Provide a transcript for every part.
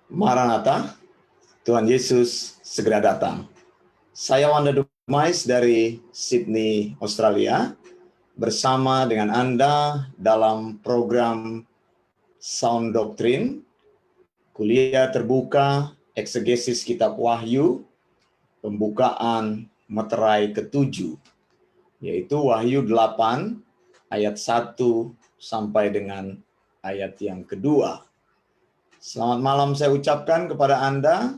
Maranatha, Tuhan Yesus segera datang. Saya Wanda Dumais dari Sydney, Australia, bersama dengan Anda dalam program Sound Doctrine, kuliah terbuka eksegesis kitab Wahyu, pembukaan meterai ke-7, yaitu Wahyu 8 ayat 1 sampai dengan ayat yang kedua. Selamat malam saya ucapkan kepada Anda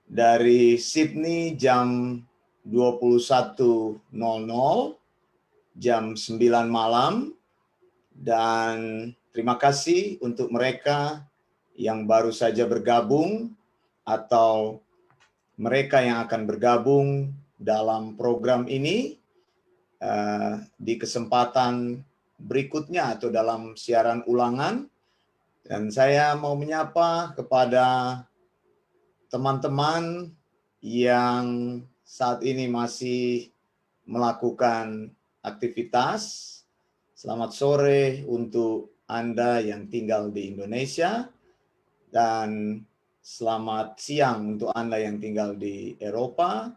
dari Sydney jam 21.00, jam 9 malam, dan terima kasih untuk mereka yang baru saja bergabung atau mereka yang akan bergabung dalam program ini di kesempatan berikutnya atau dalam siaran ulangan. Dan saya mau menyapa kepada teman-teman yang saat ini masih melakukan aktivitas. Selamat sore untuk Anda yang tinggal di Indonesia, dan selamat siang untuk Anda yang tinggal di Eropa,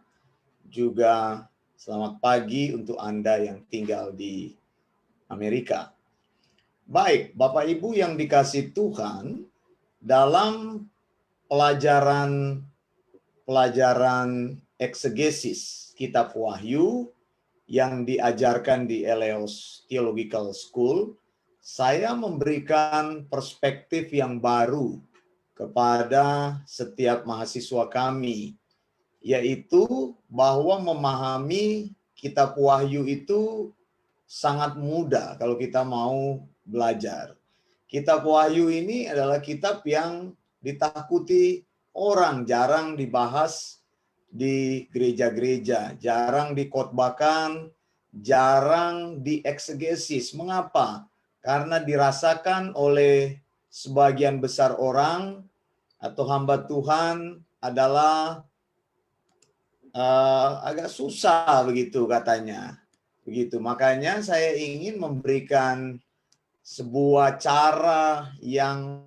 juga selamat pagi untuk Anda yang tinggal di Amerika. Baik, Bapak Ibu yang dikasihi Tuhan, dalam pelajaran eksegesis kitab Wahyu yang diajarkan di Eleos Theological School, saya memberikan perspektif yang baru kepada setiap mahasiswa kami, yaitu bahwa memahami kitab Wahyu itu sangat mudah kalau kita mau belajar. Kitab Wahyu ini adalah kitab yang ditakuti orang, jarang dibahas di gereja-gereja, jarang dikhotbahkan, jarang dieksegesis. Mengapa? Karena dirasakan oleh sebagian besar orang atau hamba Tuhan adalah agak susah begitu katanya. Begitu. Makanya saya ingin memberikan sebuah cara yang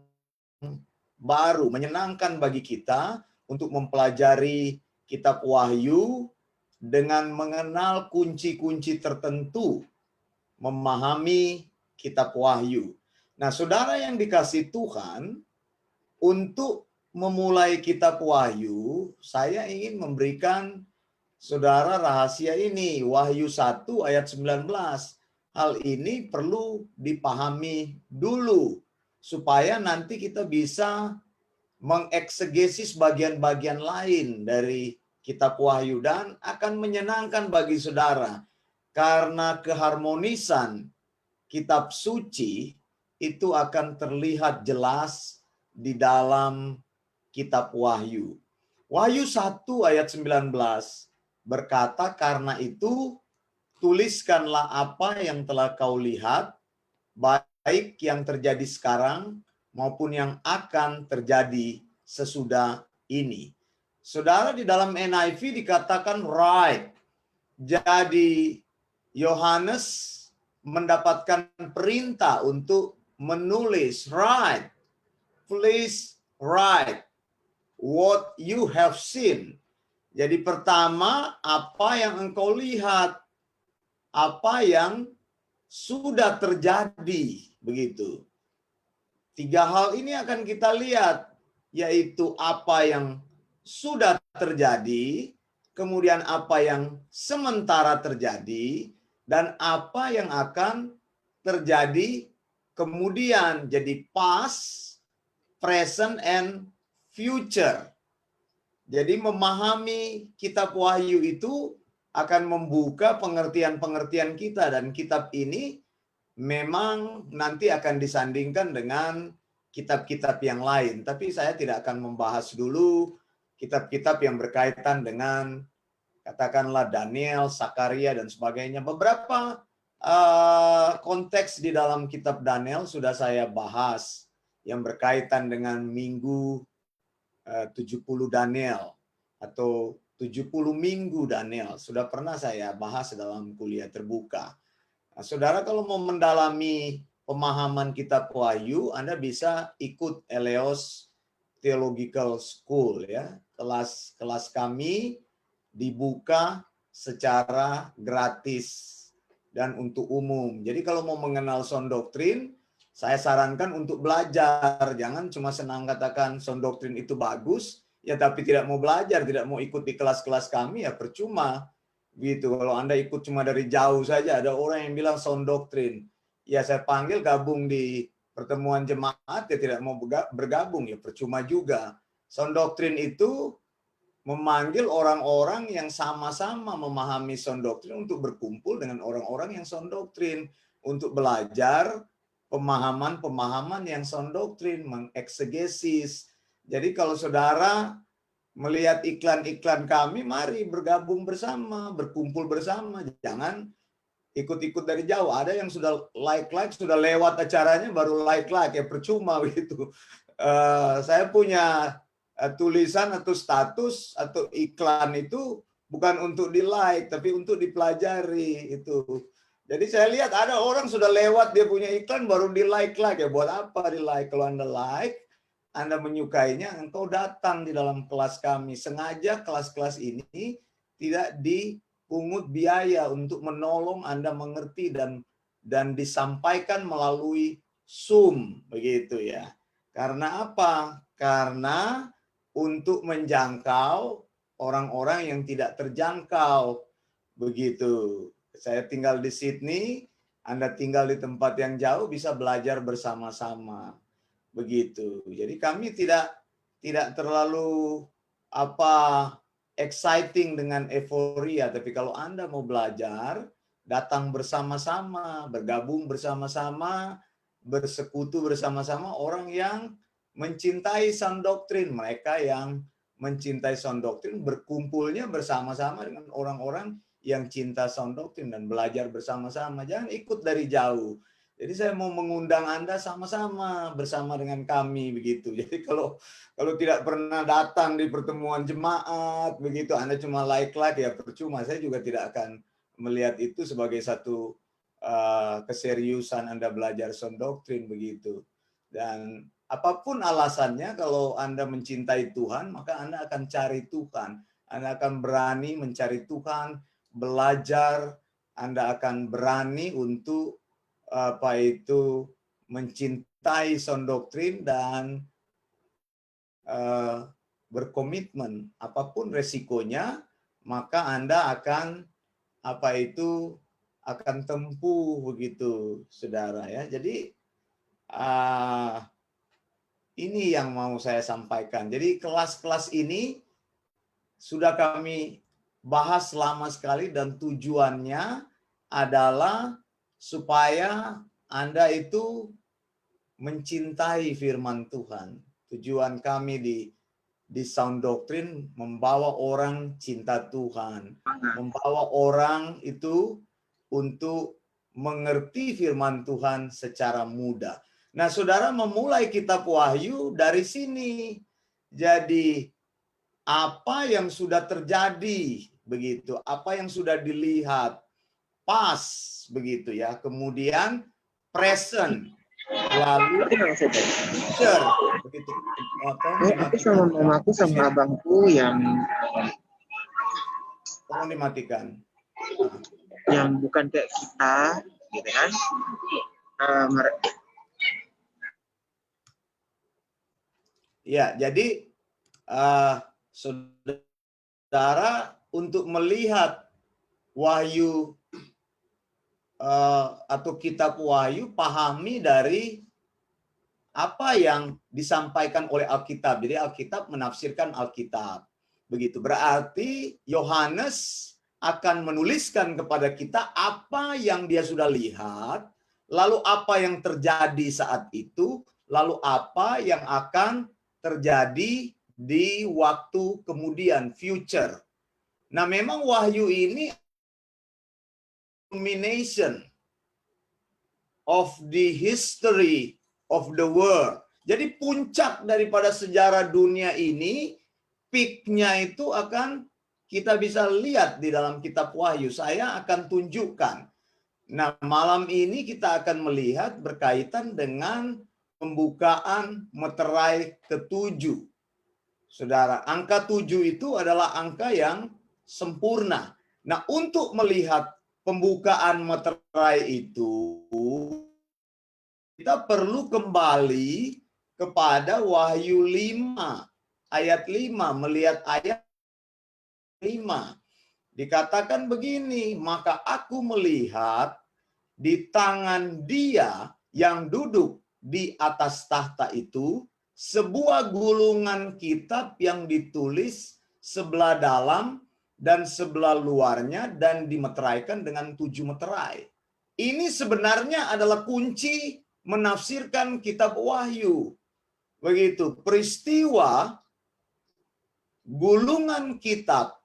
baru, menyenangkan bagi kita untuk mempelajari kitab Wahyu dengan mengenal kunci-kunci tertentu, memahami kitab Wahyu. Nah, saudara yang dikasihi Tuhan, untuk memulai kitab Wahyu, saya ingin memberikan saudara rahasia ini, Wahyu 1 ayat 19. Hal ini perlu dipahami dulu, supaya nanti kita bisa mengeksegesis bagian-bagian lain dari kitab Wahyu dan akan menyenangkan bagi saudara. Karena keharmonisan kitab suci itu akan terlihat jelas di dalam kitab Wahyu. Wahyu 1 ayat 19 berkata, karena itu tuliskanlah apa yang telah kau lihat, baik yang terjadi sekarang maupun yang akan terjadi sesudah ini. Saudara, di dalam NIV dikatakan write. Jadi Yohanes mendapatkan perintah untuk menulis, write. Please write what you have seen. Jadi pertama, apa yang engkau lihat, apa yang sudah terjadi, begitu. 3 hal ini akan kita lihat, yaitu apa yang sudah terjadi, kemudian apa yang sementara terjadi, dan apa yang akan terjadi kemudian. Jadi past, present, and future. Jadi memahami kitab Wahyu itu akan membuka pengertian-pengertian kita, dan kitab ini memang nanti akan disandingkan dengan kitab-kitab yang lain. Tapi saya tidak akan membahas dulu kitab-kitab yang berkaitan dengan katakanlah Daniel, Sakaria, dan sebagainya. Beberapa konteks di dalam kitab Daniel sudah saya bahas yang berkaitan dengan minggu 70 Daniel atau 70 minggu Daniel. Sudah pernah saya bahas dalam kuliah terbuka. Nah, saudara, kalau mau mendalami pemahaman kitab Wahyu, Anda bisa ikut Eleos Theological School ya. Kelas kami dibuka secara gratis dan untuk umum. Jadi kalau mau mengenal sound doctrine, saya sarankan untuk belajar. Jangan cuma senang katakan sound doctrine itu bagus, ya tapi tidak mau belajar, tidak mau ikut di kelas-kelas kami, ya percuma. Gitu. Kalau Anda ikut cuma dari jauh saja, ada orang yang bilang sound doctrine. Ya saya panggil gabung di pertemuan jemaat, ya tidak mau bergabung, ya percuma juga. Sound doctrine itu memanggil orang-orang yang sama-sama memahami sound doctrine untuk berkumpul dengan orang-orang yang sound doctrine untuk belajar pemahaman-pemahaman yang sound doctrine, mengeksegesis. Jadi kalau saudara melihat iklan-iklan kami, mari bergabung bersama, berkumpul bersama. Jangan ikut-ikut dari jauh. Ada yang sudah like, sudah lewat acaranya baru like, ya percuma begitu. Saya punya tulisan atau status atau iklan itu bukan untuk di like, tapi untuk dipelajari itu. Jadi saya lihat ada orang sudah lewat dia punya iklan baru di like ya. Buat apa di like? Kalau Anda like, Anda menyukainya, engkau datang di dalam kelas kami. Sengaja kelas-kelas ini tidak dipungut biaya untuk menolong Anda mengerti dan disampaikan melalui Zoom begitu ya. Karena apa? Karena untuk menjangkau orang-orang yang tidak terjangkau begitu. Saya tinggal di Sydney, Anda tinggal di tempat yang jauh, bisa belajar bersama-sama begitu. Jadi kami tidak terlalu exciting dengan euforia, tapi kalau Anda mau belajar, datang bersama-sama, bergabung bersama-sama, bersekutu bersama-sama orang yang mencintai sound doctrine. Mereka yang mencintai sound doctrine berkumpulnya bersama-sama dengan orang-orang yang cinta sound doctrine dan belajar bersama-sama. Jangan ikut dari jauh. Jadi saya mau mengundang Anda sama-sama bersama dengan kami begitu. Jadi kalau tidak pernah datang di pertemuan jemaat begitu, Anda cuma like ya percuma. Saya juga tidak akan melihat itu sebagai satu keseriusan Anda belajar sound doctrine begitu. Dan apapun alasannya, kalau Anda mencintai Tuhan, maka Anda akan cari Tuhan. Anda akan berani mencari Tuhan, belajar, Anda akan berani untuk mencintai sound doctrine dan berkomitmen. Apapun resikonya, maka Anda akan akan tempuh begitu, saudara ya. Jadi ini yang mau saya sampaikan. Jadi kelas-kelas ini sudah kami bahas lama sekali dan tujuannya adalah supaya Anda itu mencintai firman Tuhan. Tujuan kami di Sound Doctrine membawa orang cinta Tuhan, membawa orang itu untuk mengerti firman Tuhan secara mudah. Nah, saudara memulai kitab Wahyu dari sini. Jadi apa yang sudah terjadi begitu, apa yang sudah dilihat pas begitu ya. Kemudian present, lalu future begitu. Aku sama mamaku sama abangku yang tolong dimatikan. Yang bukan kayak kita, gitu kan? Ya, jadi saudara untuk melihat Wahyu atau kitab Wahyu, pahami dari apa yang disampaikan oleh Alkitab. Jadi Alkitab menafsirkan Alkitab. Begitu. Berarti Yohanes akan menuliskan kepada kita apa yang dia sudah lihat, lalu apa yang terjadi saat itu, lalu apa yang akan terjadi di waktu kemudian, future. Nah, memang Wahyu ini culmination of the history of the world. Jadi puncak daripada sejarah dunia ini, peak-nya itu akan kita bisa lihat di dalam kitab Wahyu. Saya akan tunjukkan. Nah, malam ini kita akan melihat berkaitan dengan pembukaan meterai ke-7. Saudara, angka 7 itu adalah angka yang sempurna. Nah, untuk melihat pembukaan meterai itu, kita perlu kembali kepada Wahyu 5, ayat 5, melihat ayat 5. Dikatakan begini, maka aku melihat di tangan dia yang duduk di atas tahta itu sebuah gulungan kitab yang ditulis sebelah dalam dan sebelah luarnya dan dimeteraikan dengan 7 meterai. Ini sebenarnya adalah kunci menafsirkan kitab Wahyu. Begitu, peristiwa gulungan kitab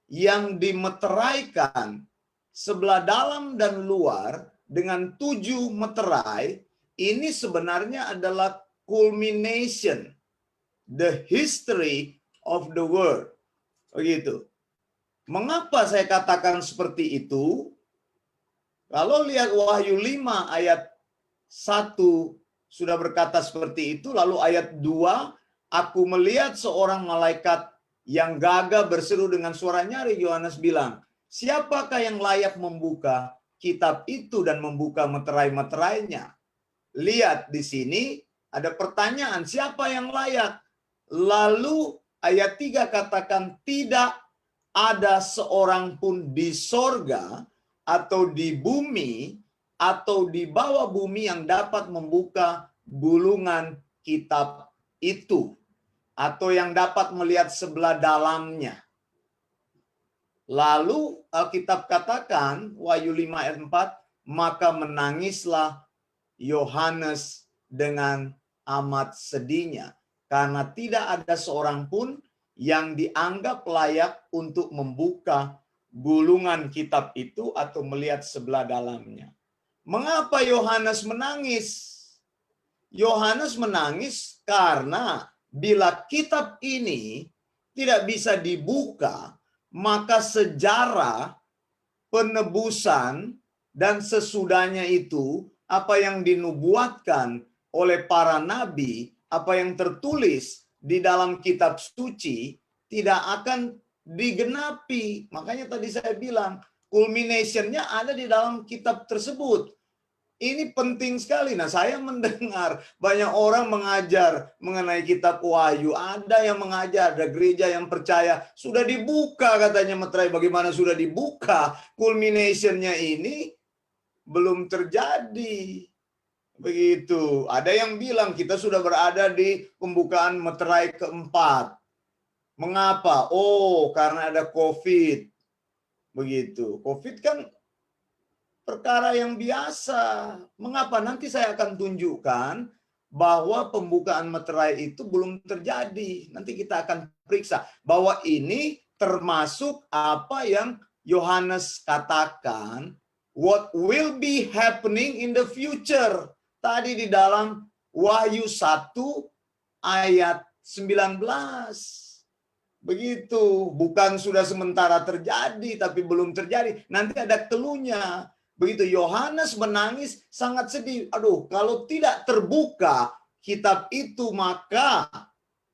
yang dimeteraikan sebelah dalam dan luar dengan 7 meterai, ini sebenarnya adalah culmination, the history of the world. Begitu. Mengapa saya katakan seperti itu? Kalau lihat Wahyu 5 ayat 1 sudah berkata seperti itu, lalu ayat 2, aku melihat seorang malaikat yang gagah berseru dengan suara nyaring, Yohanes bilang, siapakah yang layak membuka kitab itu dan membuka meterai-meterainya? Lihat di sini ada pertanyaan, siapa yang layak? Lalu ayat 3 katakan, tidak ada seorang pun di sorga atau di bumi atau di bawah bumi yang dapat membuka gulungan kitab itu atau yang dapat melihat sebelah dalamnya. Lalu Alkitab katakan, Wahyu 5 ayat 4, maka menangislah Yohanes dengan amat sedihnya, karena tidak ada seorang pun yang dianggap layak untuk membuka gulungan kitab itu atau melihat sebelah dalamnya. Mengapa Yohanes menangis? Yohanes menangis karena bila kitab ini tidak bisa dibuka, maka sejarah penebusan dan sesudahnya itu, apa yang dinubuatkan oleh para nabi, apa yang tertulis di dalam kitab suci, tidak akan digenapi. Makanya tadi saya bilang, culmination-nya ada di dalam kitab tersebut. Ini penting sekali. Nah, saya mendengar banyak orang mengajar mengenai kitab Wahyu. Ada yang mengajar, ada gereja yang percaya sudah dibuka katanya meterai. Bagaimana sudah dibuka? Culmination-nya ini belum terjadi. Begitu. Ada yang bilang kita sudah berada di pembukaan meterai keempat. Mengapa? Oh, karena ada COVID. Begitu. COVID kan perkara yang biasa. Mengapa? Nanti saya akan tunjukkan bahwa pembukaan meterai itu belum terjadi. Nanti kita akan periksa bahwa ini termasuk apa yang Yohanes katakan, what will be happening in the future. Tadi di dalam Wahyu 1 ayat 19. Begitu, bukan sudah sementara terjadi, tapi belum terjadi. Nanti ada keluhnya. Begitu Yohanes menangis sangat sedih. Aduh, kalau tidak terbuka kitab itu, maka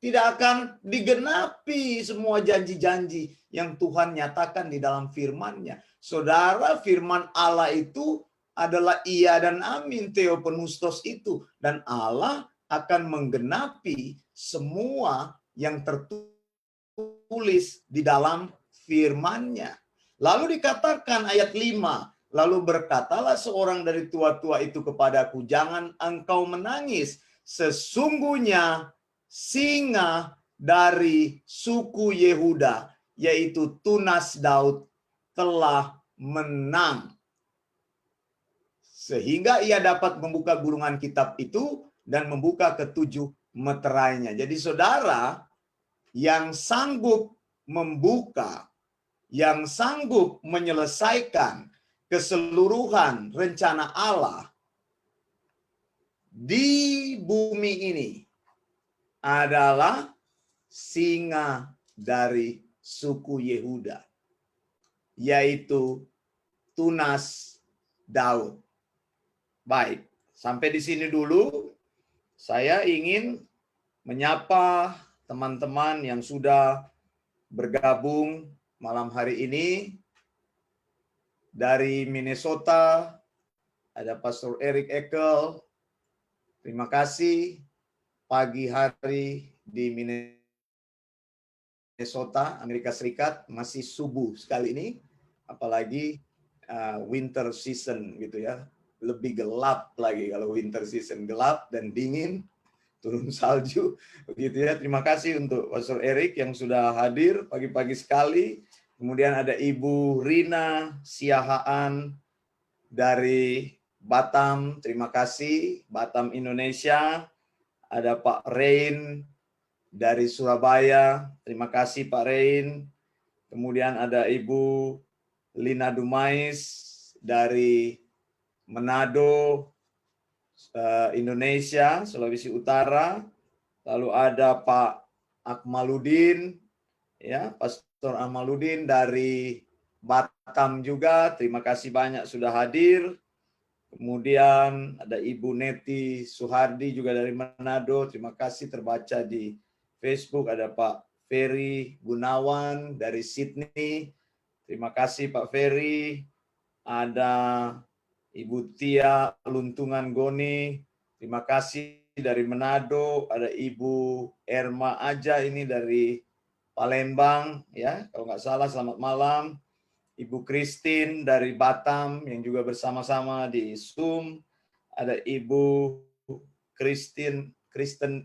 tidak akan digenapi semua janji-janji yang Tuhan nyatakan di dalam firman-Nya. Saudara, firman Allah itu adalah iya dan amin, theopneustos itu. Dan Allah akan menggenapi semua yang tertulis di dalam firman-Nya. Lalu dikatakan ayat 5, lalu berkatalah seorang dari tua-tua itu kepadaku, jangan engkau menangis, sesungguhnya singa dari suku Yehuda, yaitu tunas Daud, telah menang. Sehingga ia dapat membuka gulungan kitab itu dan membuka ketujuh meterainya. Jadi saudara, yang sanggup membuka, yang sanggup menyelesaikan keseluruhan rencana Allah di bumi ini adalah singa dari suku Yehuda, yaitu tunas Daud. Baik, sampai di sini dulu. Saya ingin menyapa teman-teman yang sudah bergabung malam hari ini. Dari Minnesota, ada Pastor Eric Ekel. Terima kasih. Pagi hari di Minnesota, Amerika Serikat, masih subuh sekali ini. Apalagi winter season gitu ya. Lebih gelap lagi kalau winter season. Gelap dan dingin, turun salju. Begitu ya. Terima kasih untuk Pastor Eric yang sudah hadir pagi-pagi sekali. Kemudian ada Ibu Rina Siahaan dari Batam, terima kasih. Batam, Indonesia. Ada Pak Rain dari Surabaya, terima kasih Pak Rain. Kemudian ada Ibu Lina Dumais dari Manado, Indonesia, Sulawesi Utara. Lalu ada Pak Akmaludin, ya, Pastor Akmaludin dari Batam juga. Terima kasih banyak sudah hadir. Kemudian ada Ibu Neti Suhardi juga dari Manado. Terima kasih terbaca di Facebook. Ada Pak Ferry Gunawan dari Sydney. Terima kasih Pak Ferry. Ada Ibu Tia Luntungan Goni. Terima kasih dari Manado. Ada Ibu Erma Aja ini dari Palembang, ya, kalau nggak salah. Selamat malam. Ibu Christine dari Batam yang juga bersama-sama di Zoom. Ada Ibu Kristen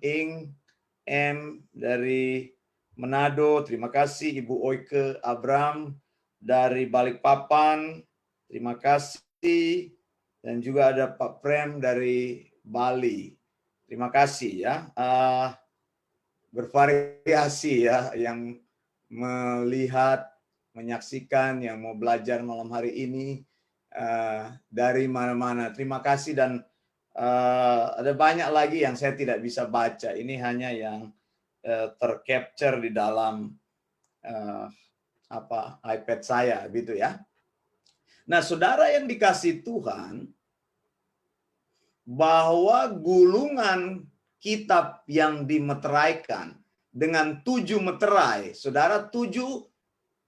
Ing M dari Manado. Terima kasih. Ibu Oike Abram dari Balikpapan. Terima kasih. Dan juga ada Pak Prem dari Bali. Terima kasih ya. Bervariasi ya yang melihat, menyaksikan, yang mau belajar malam hari ini dari mana-mana. Terima kasih. Dan ada banyak lagi yang saya tidak bisa baca. Ini hanya yang tercapture di dalam iPad saya gitu ya. Nah, saudara yang dikasih Tuhan, bahwa gulungan kitab yang dimeteraikan dengan 7 meterai. Saudara,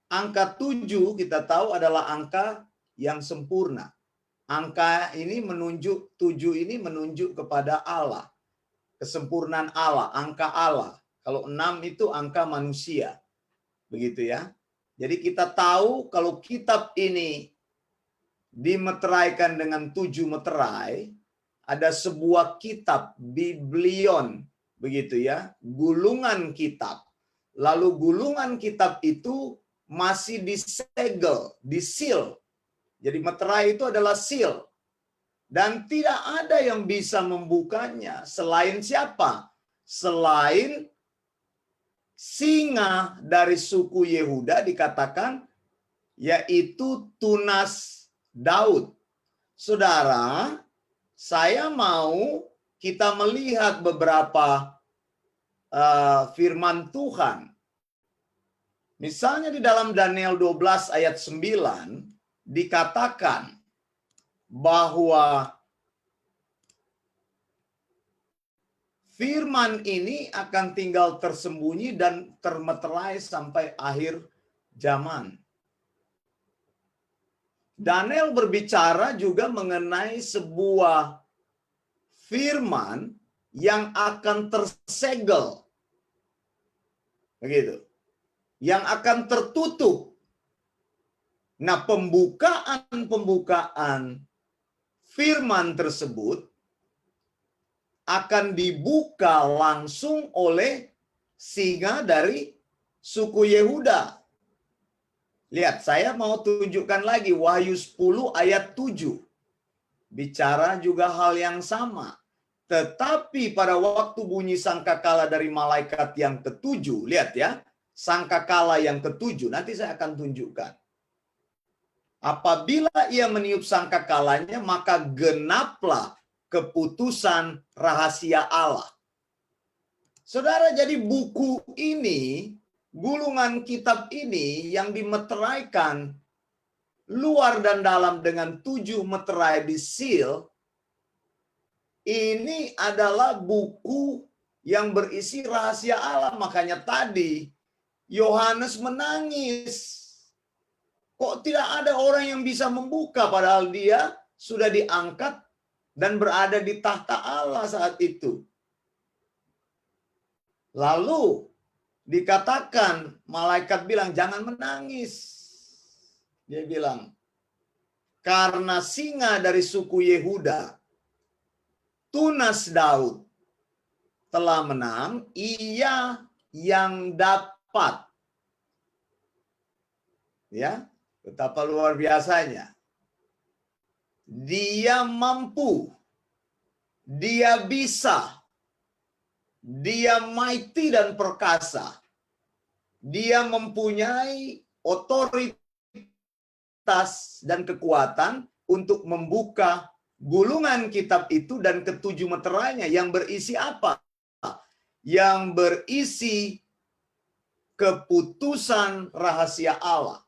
angka 7 kita tahu adalah angka yang sempurna. Angka ini menunjuk, 7 ini menunjuk kepada Allah. Kesempurnaan Allah, angka Allah. Kalau 6 itu angka manusia. Begitu ya. Jadi kita tahu kalau kitab ini dimeteraikan dengan 7 meterai, ada sebuah kitab, biblion, begitu ya, gulungan kitab. Lalu gulungan kitab itu masih disegel, disil. Jadi meterai itu adalah seal. Dan tidak ada yang bisa membukanya selain siapa? Selain singa dari suku Yehuda dikatakan, yaitu tunas Daud. Saudara, saya mau kita melihat beberapa firman Tuhan. Misalnya di dalam Daniel 12 ayat 9 dikatakan bahwa firman ini akan tinggal tersembunyi dan termeterai sampai akhir zaman. Daniel berbicara juga mengenai sebuah firman yang akan tersegel. Begitu. Yang akan tertutup. Nah, pembukaan firman tersebut akan dibuka langsung oleh singa dari suku Yehuda. Lihat, saya mau tunjukkan lagi Wahyu 10 ayat 7. Bicara juga hal yang sama. Tetapi pada waktu bunyi sangkakala dari malaikat yang ketujuh, lihat ya, sangkakala yang ketujuh, nanti saya akan tunjukkan. Apabila ia meniup sangkakalanya, maka genaplah keputusan rahasia Allah. Saudara, jadi buku ini, gulungan kitab ini yang dimeteraikan luar dan dalam dengan 7 meterai di seal, ini adalah buku yang berisi rahasia Allah. Makanya tadi Yohanes menangis. Kok tidak ada orang yang bisa membuka, padahal dia sudah diangkat dan berada di tahta Allah saat itu. Lalu dikatakan, malaikat bilang, jangan menangis. Dia bilang, karena singa dari suku Yehuda, tunas Daud, telah menang, ia yang dapat. Ya, betapa luar biasanya. Dia mampu, dia bisa, dia mighty dan perkasa. Dia mempunyai otoritas dan kekuatan untuk membuka gulungan kitab itu dan ketujuh meterainya yang berisi apa? Yang berisi keputusan rahasia Allah.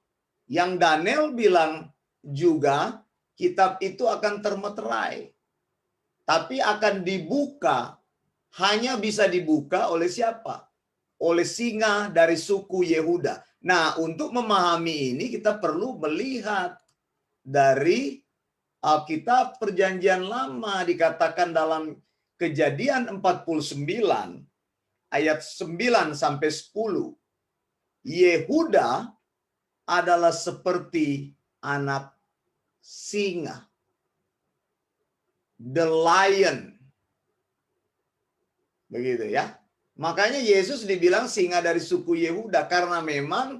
Yang Daniel bilang juga kitab itu akan termeterai. Tapi akan dibuka, hanya bisa dibuka oleh siapa? Oleh singa dari suku Yehuda. Nah, untuk memahami ini kita perlu melihat dari Alkitab Perjanjian Lama, dikatakan dalam Kejadian 49 ayat 9 sampai 10. Yehuda adalah seperti anak singa. The lion. Begitu ya. Makanya Yesus dibilang singa dari suku Yehuda karena memang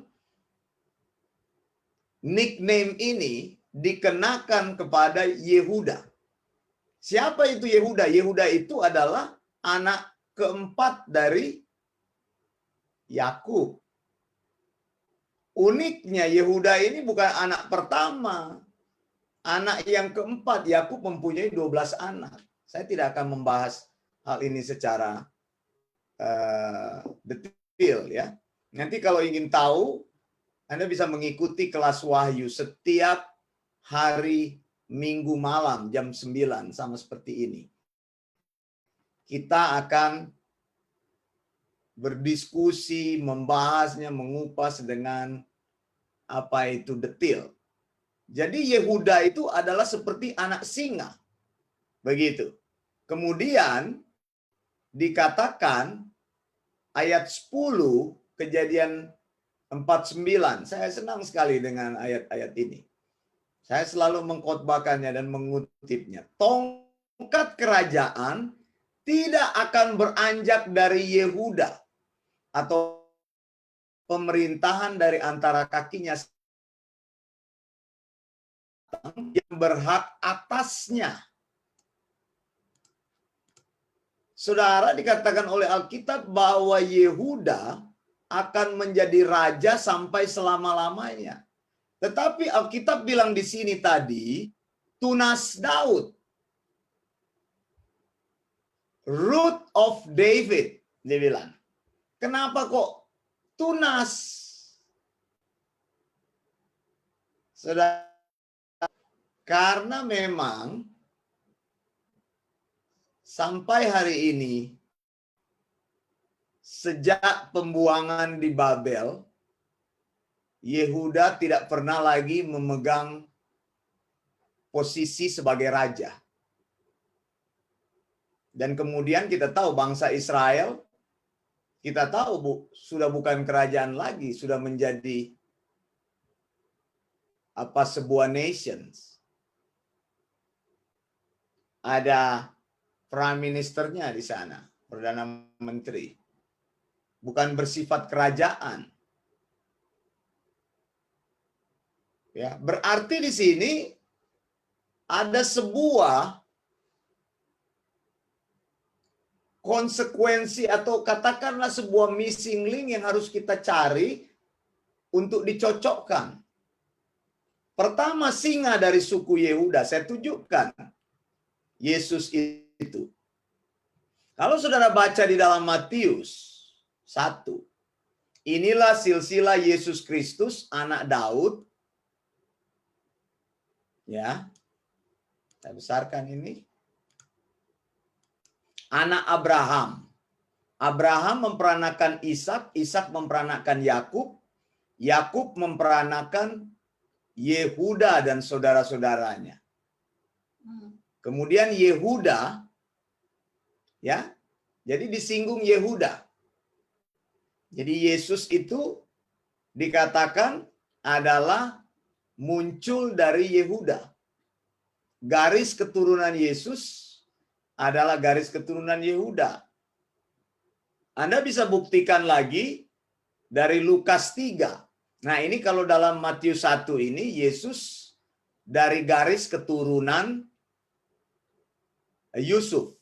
nickname ini dikenakan kepada Yehuda. Siapa itu Yehuda? Yehuda itu adalah anak keempat dari Yakub. Uniknya Yehuda ini bukan anak pertama. Anak yang keempat. Yakub mempunyai 12 anak. Saya tidak akan membahas hal ini secara detail ya. Nanti kalau ingin tahu, Anda bisa mengikuti kelas Wahyu setiap hari Minggu malam jam 9 sama seperti ini. Kita akan berdiskusi, membahasnya, mengupas dengan apa itu detail. Jadi Yehuda itu adalah seperti anak singa. Begitu. Kemudian dikatakan ayat 10 Kejadian 49. Saya senang sekali dengan ayat-ayat ini. Saya selalu mengkhotbahkannya dan mengutipnya. Tongkat kerajaan tidak akan beranjak dari Yehuda atau pemerintahan dari antara kakinya yang berhak atasnya. Saudara, dikatakan oleh Alkitab bahwa Yehuda akan menjadi raja sampai selama-lamanya. Tetapi Alkitab bilang di sini tadi, tunas Daud. Root of David, dia bilang. Kenapa kok tunas? Saudara, karena memang sampai hari ini, sejak pembuangan di Babel, Yehuda tidak pernah lagi memegang posisi sebagai raja. Dan kemudian kita tahu bangsa Israel, kita tahu sudah bukan kerajaan lagi, sudah menjadi sebuah nations. Ada prime ministernya di sana, perdana menteri. Bukan bersifat kerajaan. Ya, berarti di sini ada sebuah konsekuensi atau katakanlah sebuah missing link yang harus kita cari untuk dicocokkan. Pertama, singa dari suku Yehuda. Saya tunjukkan Yesus itu. Kalau saudara baca di dalam Matius 1, inilah silsilah Yesus Kristus, anak Daud. Ya, saya besarkan ini. Anak Abraham. Abraham memperanakan Ishak, Ishak memperanakan Yakub, Yakub memperanakan Yehuda dan saudara-saudaranya. Kemudian Yehuda, ya, jadi disinggung Yehuda. Jadi Yesus itu dikatakan adalah muncul dari Yehuda. Garis keturunan Yesus adalah garis keturunan Yehuda. Anda bisa buktikan lagi dari Lukas 3. Nah, ini kalau dalam Matius 1 ini Yesus dari garis keturunan Yusuf.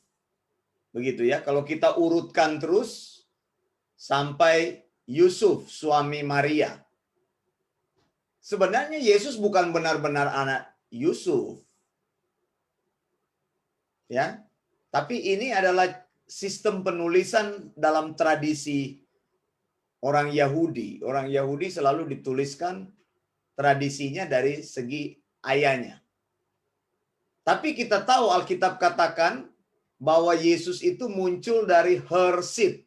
Begitu ya. Kalau kita urutkan terus sampai Yusuf, suami Maria. Sebenarnya Yesus bukan benar-benar anak Yusuf. Ya. Tapi ini adalah sistem penulisan dalam tradisi orang Yahudi. Orang Yahudi selalu dituliskan tradisinya dari segi ayahnya. Tapi kita tahu Alkitab katakan bahwa Yesus itu muncul dari her seed,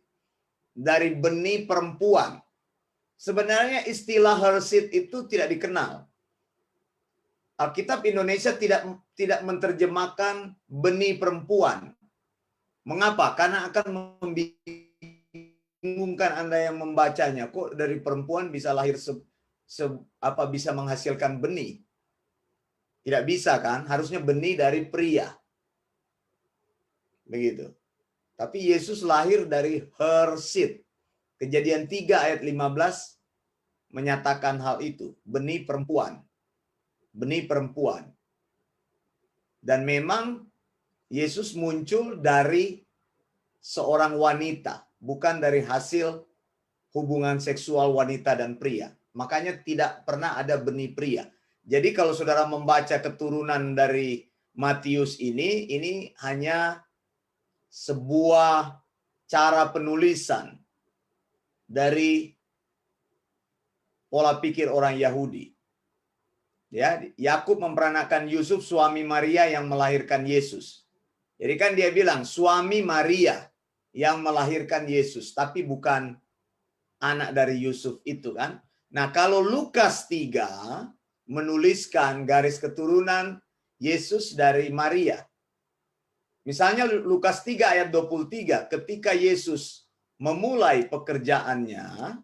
dari benih perempuan. Sebenarnya istilah her seed itu tidak dikenal. Alkitab Indonesia tidak menerjemahkan benih perempuan. Mengapa? Karena akan membingungkan Anda yang membacanya. Kok dari perempuan bisa lahir bisa menghasilkan benih? Tidak bisa kan? Harusnya benih dari pria. Begitu. Tapi Yesus lahir dari her seed. Kejadian 3 ayat 15 menyatakan hal itu. Benih perempuan. Benih perempuan. Dan memang Yesus muncul dari seorang wanita. Bukan dari hasil hubungan seksual wanita dan pria. Makanya tidak pernah ada benih pria. Jadi kalau saudara membaca keturunan dari Matius ini hanya sebuah cara penulisan dari pola pikir orang Yahudi. Ya, Yakub memperanakan Yusuf, suami Maria yang melahirkan Yesus. Jadi kan dia bilang suami Maria yang melahirkan Yesus, tapi bukan anak dari Yusuf itu kan. Nah, kalau Lukas 3 menuliskan garis keturunan Yesus dari Maria. Misalnya Lukas 3 ayat 23, ketika Yesus memulai pekerjaannya,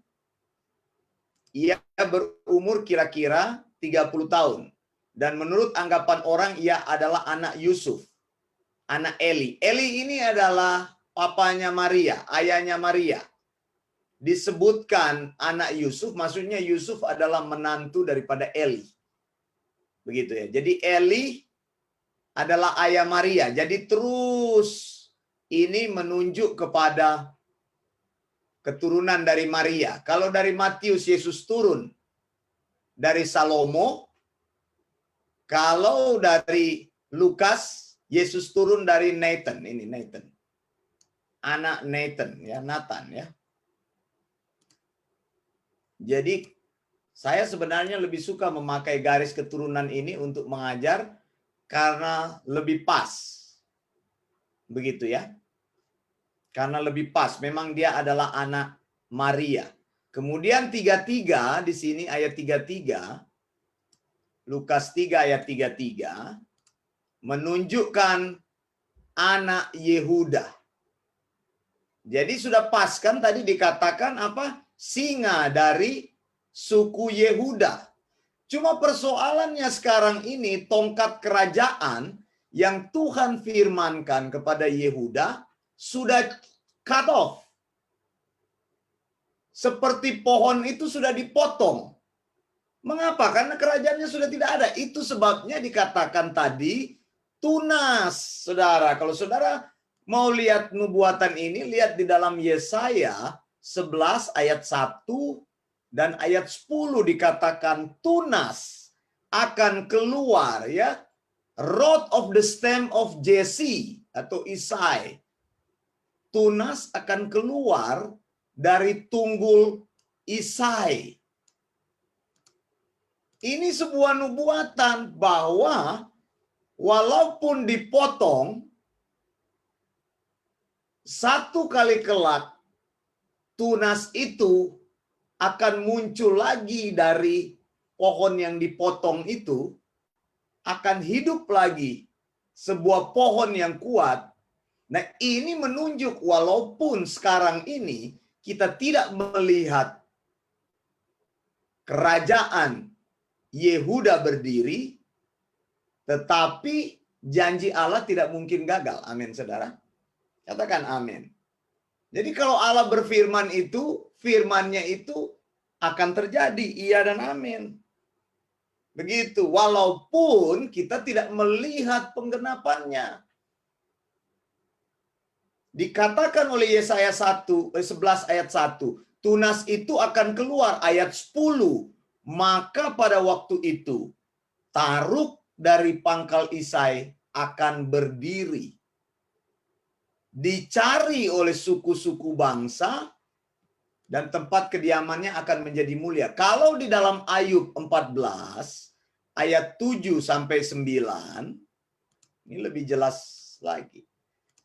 ia berumur kira-kira 30 tahun. Dan menurut anggapan orang, ia adalah anak Yusuf, anak Eli. Eli ini adalah papanya Maria, ayahnya Maria. Disebutkan anak Yusuf, maksudnya Yusuf adalah menantu daripada Eli. Begitu ya. Jadi Eli adalah ayah Maria. Jadi terus ini menunjuk kepada keturunan dari Maria. Kalau dari Matius, Yesus turun dari Salomo. Kalau dari Lukas, Yesus turun dari Nathan. Ini Nathan. Anak Nathan, ya, Nathan ya. Jadi saya sebenarnya lebih suka memakai garis keturunan ini untuk mengajar karena lebih pas. Begitu ya. Karena lebih pas. Memang dia adalah anak Maria. Kemudian 33 di sini ayat 33. Lukas 3 ayat 33 menunjukkan anak Yehuda. Jadi sudah pas kan tadi dikatakan apa? Singa dari suku Yehuda. Cuma persoalannya sekarang ini tongkat kerajaan yang Tuhan firmankan kepada Yehuda sudah cut off. Seperti pohon itu sudah dipotong. Mengapa? Karena kerajaannya sudah tidak ada. Itu sebabnya dikatakan tadi tunas, saudara. Kalau saudara mau lihat nubuatan ini, lihat di dalam Yesaya 11 ayat 1 dan ayat 10 dikatakan tunas akan keluar ya. Rod of the stem of Jesse atau Isai. Tunas akan keluar dari tunggul Isai. Ini sebuah nubuatan bahwa walaupun dipotong, satu kali kelak tunas itu akan muncul lagi dari pohon yang dipotong itu, akan hidup lagi sebuah pohon yang kuat. Nah, ini menunjuk walaupun sekarang ini kita tidak melihat kerajaan Yehuda berdiri, tetapi janji Allah tidak mungkin gagal. Amin, saudara. Katakan amin. Jadi kalau Allah berfirman itu, firman-Nya itu akan terjadi, iya dan amin. Begitu, walaupun kita tidak melihat penggenapannya. Dikatakan oleh Yesaya 11 ayat 1, tunas itu akan keluar, ayat 10. Maka pada waktu itu, Taruk dari pangkal Isai akan berdiri. Dicari oleh suku-suku bangsa, dan tempat kediamannya akan menjadi mulia. Kalau di dalam Ayub 14, ayat 7 sampai 9, ini lebih jelas lagi.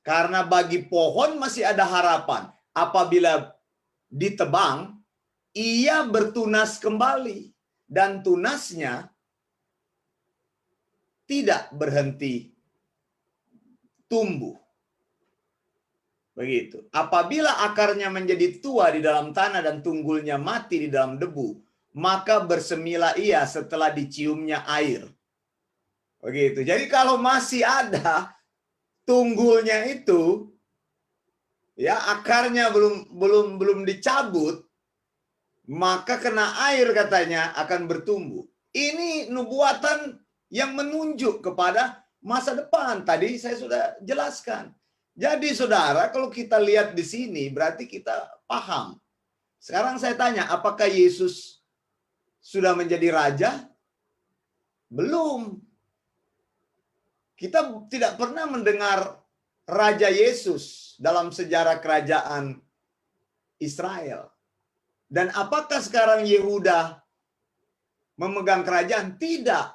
Karena bagi pohon masih ada harapan. Apabila ditebang, ia bertunas kembali. Dan tunasnya tidak berhenti tumbuh. Begitu. Apabila akarnya menjadi tua di dalam tanah dan tunggulnya mati di dalam debu, maka bersemilah ia setelah diciumnya air. Begitu. Jadi kalau masih ada tunggulnya itu, ya akarnya belum dicabut, maka kena air katanya akan bertumbuh. Ini nubuatan yang menunjuk kepada masa depan. Tadi saya sudah jelaskan. Jadi saudara, kalau kita lihat di sini berarti kita paham. Sekarang saya tanya, apakah Yesus sudah menjadi raja? Belum. Kita tidak pernah mendengar Raja Yesus dalam sejarah kerajaan Israel. Dan apakah sekarang Yehuda memegang kerajaan? Tidak.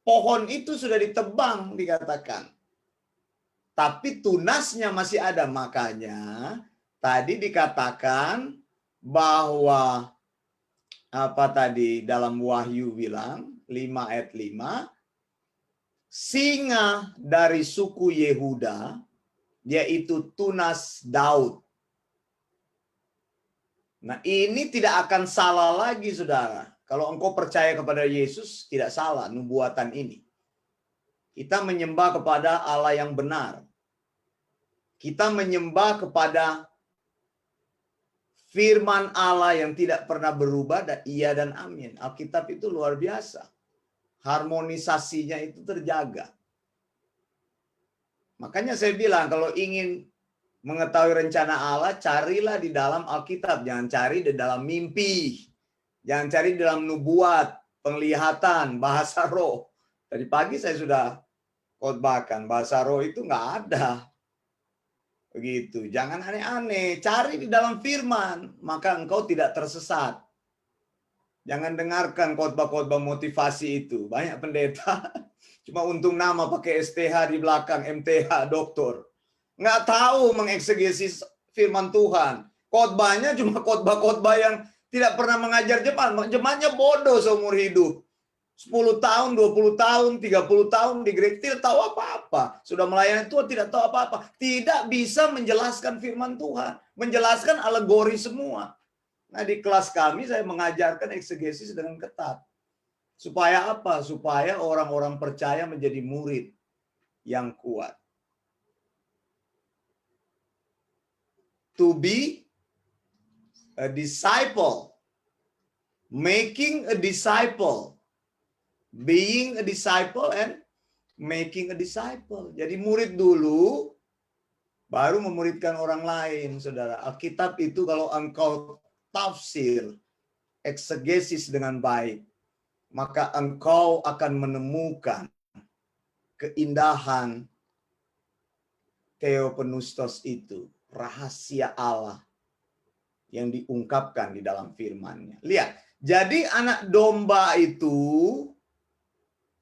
Pohon itu sudah ditebang dikatakan. Tapi tunasnya masih ada. Makanya tadi dikatakan bahwa apa tadi dalam Wahyu bilang 5 ayat 5, singa dari suku Yehuda, yaitu tunas Daud. Nah, ini tidak akan salah lagi, saudara. Kalau engkau percaya kepada Yesus, tidak salah nubuatan ini. Kita menyembah kepada Allah yang benar. Kita menyembah kepada firman Allah yang tidak pernah berubah, dan iya dan amin. Alkitab itu luar biasa. Harmonisasinya itu terjaga. Makanya saya bilang, kalau ingin mengetahui rencana Allah, carilah di dalam Alkitab. Jangan cari di dalam mimpi. Jangan cari di dalam nubuat, penglihatan, bahasa roh. Tadi pagi saya sudah khotbahkan, bahasa roh itu nggak ada. Begitu. Jangan aneh-aneh. Cari di dalam firman, maka engkau tidak tersesat. Jangan dengarkan khotbah-khotbah motivasi itu. Banyak pendeta cuma untung nama pakai STH di belakang, MTH, doktor. Nggak tahu mengeksegesis firman Tuhan. Khotbahnya cuma khotbah-khotbah yang tidak pernah mengajar jemaat. Jemaatnya bodoh seumur hidup. 10 tahun, 20 tahun, 30 tahun di gereja tidak tahu apa-apa. Sudah melayani Tuhan tidak tahu apa-apa. Tidak bisa menjelaskan firman Tuhan. Menjelaskan alegori semua. Nah, di kelas kami saya mengajarkan eksegesis dengan ketat. Supaya apa? Supaya orang-orang percaya menjadi murid yang kuat. To be a disciple. Making a disciple. Being a disciple and making a disciple. Jadi murid dulu, baru memuridkan orang lain, saudara. Alkitab itu kalau engkau tafsir, eksegesis dengan baik, maka engkau akan menemukan keindahan Theopneustos itu, rahasia Allah yang diungkapkan di dalam firman-Nya. Lihat, jadi anak domba itu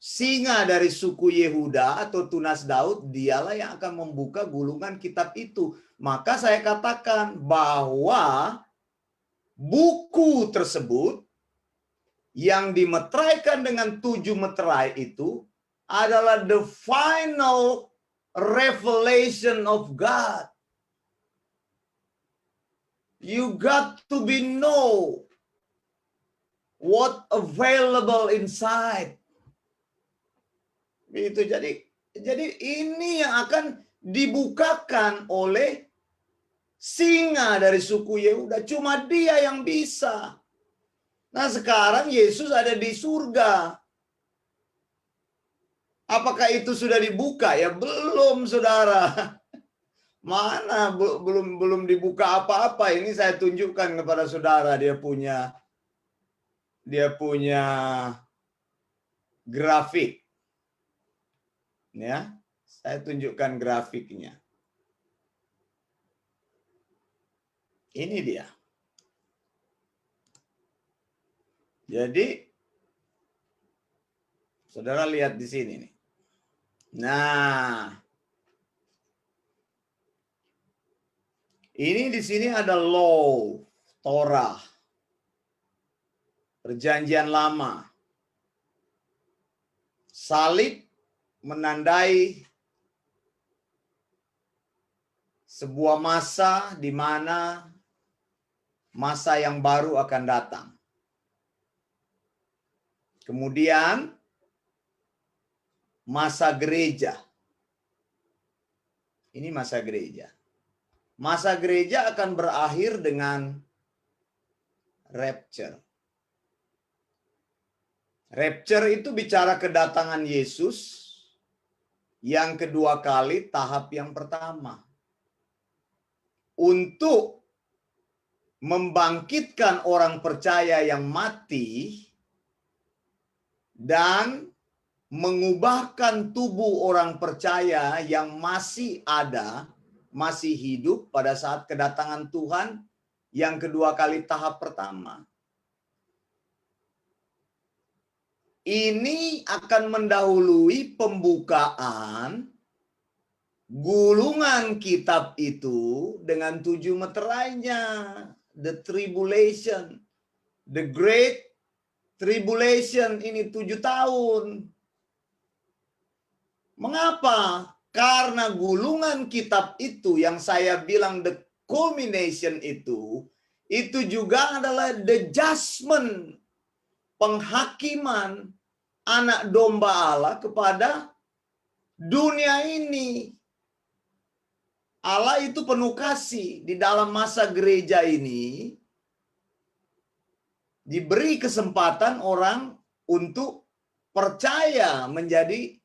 singa dari suku Yehuda atau tunas Daud, dialah yang akan membuka gulungan kitab itu. Maka saya katakan bahwa buku tersebut yang dimeteraikan dengan 7 meterai itu adalah the final revelation of God. You got to be know what available inside. Itu jadi ini yang akan dibukakan oleh singa dari suku Yehuda. Cuma dia yang bisa. Nah, sekarang Yesus ada di surga. Apakah itu sudah dibuka? Ya belum, Saudara. Mana belum dibuka apa-apa. Ini saya tunjukkan kepada Saudara, dia punya grafik. Ya, saya tunjukkan grafiknya. Ini dia. Jadi Saudara lihat di sini nih. Nah, ini di sini ada law, Torah, Perjanjian Lama. Salib menandai sebuah masa di mana masa yang baru akan datang. Kemudian masa gereja. Ini masa gereja. Masa gereja akan berakhir dengan rapture. Rapture itu bicara kedatangan Yesus yang kedua kali, tahap yang pertama. Untuk membangkitkan orang percaya yang mati dan mengubahkan tubuh orang percaya yang masih ada, masih hidup pada saat kedatangan Tuhan yang kedua kali, tahap pertama. Ini akan mendahului pembukaan gulungan kitab itu dengan 7 meterainya. The tribulation. The great tribulation, ini 7 tahun. Mengapa? Karena gulungan kitab itu yang saya bilang the culmination itu juga adalah the judgment, penghakiman anak domba Allah kepada dunia ini. Allah itu penuh kasih. Di dalam masa gereja ini diberi kesempatan orang untuk percaya menjadi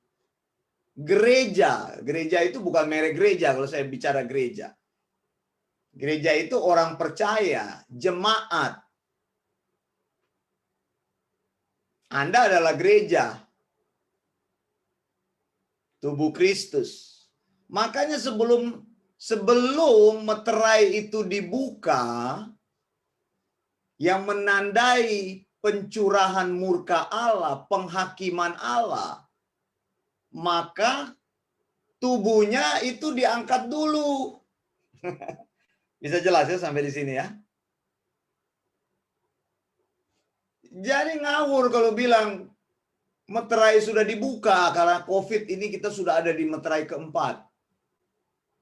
gereja. Gereja itu bukan merek gereja kalau saya bicara gereja. Gereja itu orang percaya, jemaat. Anda adalah gereja, tubuh Kristus. Makanya sebelum meterai itu dibuka, yang menandai pencurahan murka Allah, penghakiman Allah, maka tubuhnya itu diangkat dulu. Bisa jelas ya sampai di sini ya? Jadi ngawur kalau bilang meterai sudah dibuka, karena COVID ini kita sudah ada di meterai keempat.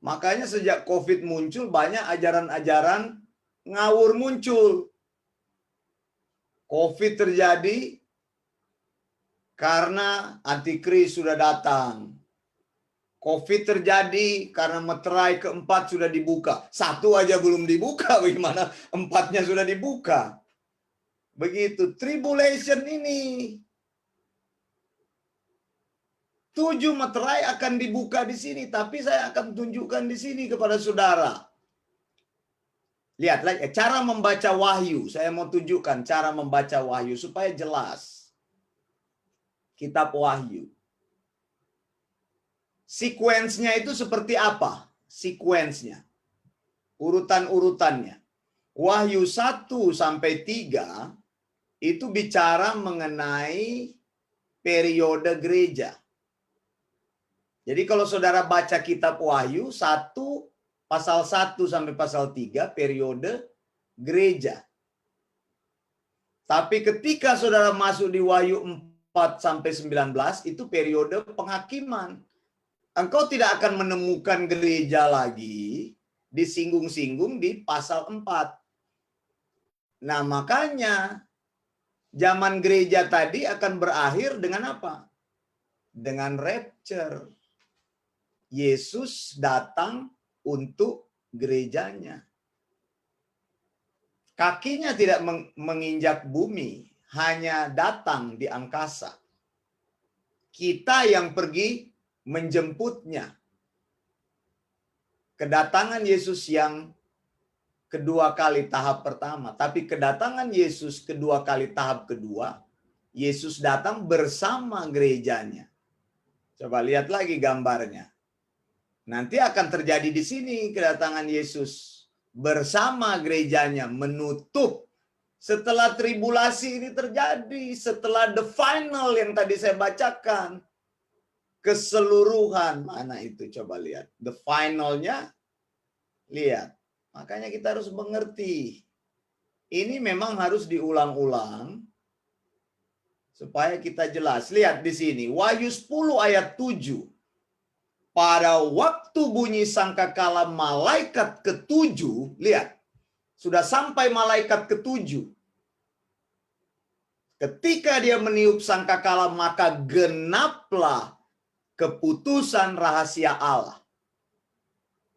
Makanya sejak COVID muncul, banyak ajaran-ajaran ngawur muncul. COVID terjadi karena antikris sudah datang. COVID terjadi karena meterai keempat sudah dibuka. Satu aja belum dibuka, bagaimana empatnya sudah dibuka? Begitu, tribulation ini. 7 meterai akan dibuka di sini, tapi saya akan tunjukkan di sini kepada saudara. Lihat, cara membaca Wahyu. Saya mau tunjukkan cara membaca Wahyu supaya jelas. Kitab Wahyu. Sekuensnya itu seperti apa? Sekuensnya. Urutan-urutannya. Wahyu 1 sampai 3 itu bicara mengenai periode gereja. Jadi kalau saudara baca kitab Wahyu 1 pasal 1 sampai pasal 3 periode gereja. Tapi ketika saudara masuk di Wahyu 4 sampai 19 itu periode penghakiman. Engkau tidak akan menemukan gereja lagi disinggung-singgung di pasal 4. Nah, makanya zaman gereja tadi akan berakhir dengan apa? Dengan rapture. Yesus datang untuk gerejanya. Kakinya tidak menginjak bumi, hanya datang di angkasa. Kita yang pergi menjemputnya. Kedatangan Yesus yang kedua kali tahap pertama. Tapi kedatangan Yesus kedua kali tahap kedua, Yesus datang bersama gerejanya. Coba lihat lagi gambarnya. Nanti akan terjadi di sini kedatangan Yesus bersama gerejanya menutup setelah tribulasi ini terjadi, setelah the final yang tadi saya bacakan. Keseluruhan, mana itu coba lihat. The finalnya, lihat. Makanya kita harus mengerti. Ini memang harus diulang-ulang supaya kita jelas. Lihat di sini, Wahyu 10 ayat 7. Pada waktu bunyi sangkakala malaikat ketujuh, lihat, sudah sampai malaikat ketujuh. Ketika dia meniup sangkakala, maka genaplah keputusan rahasia Allah.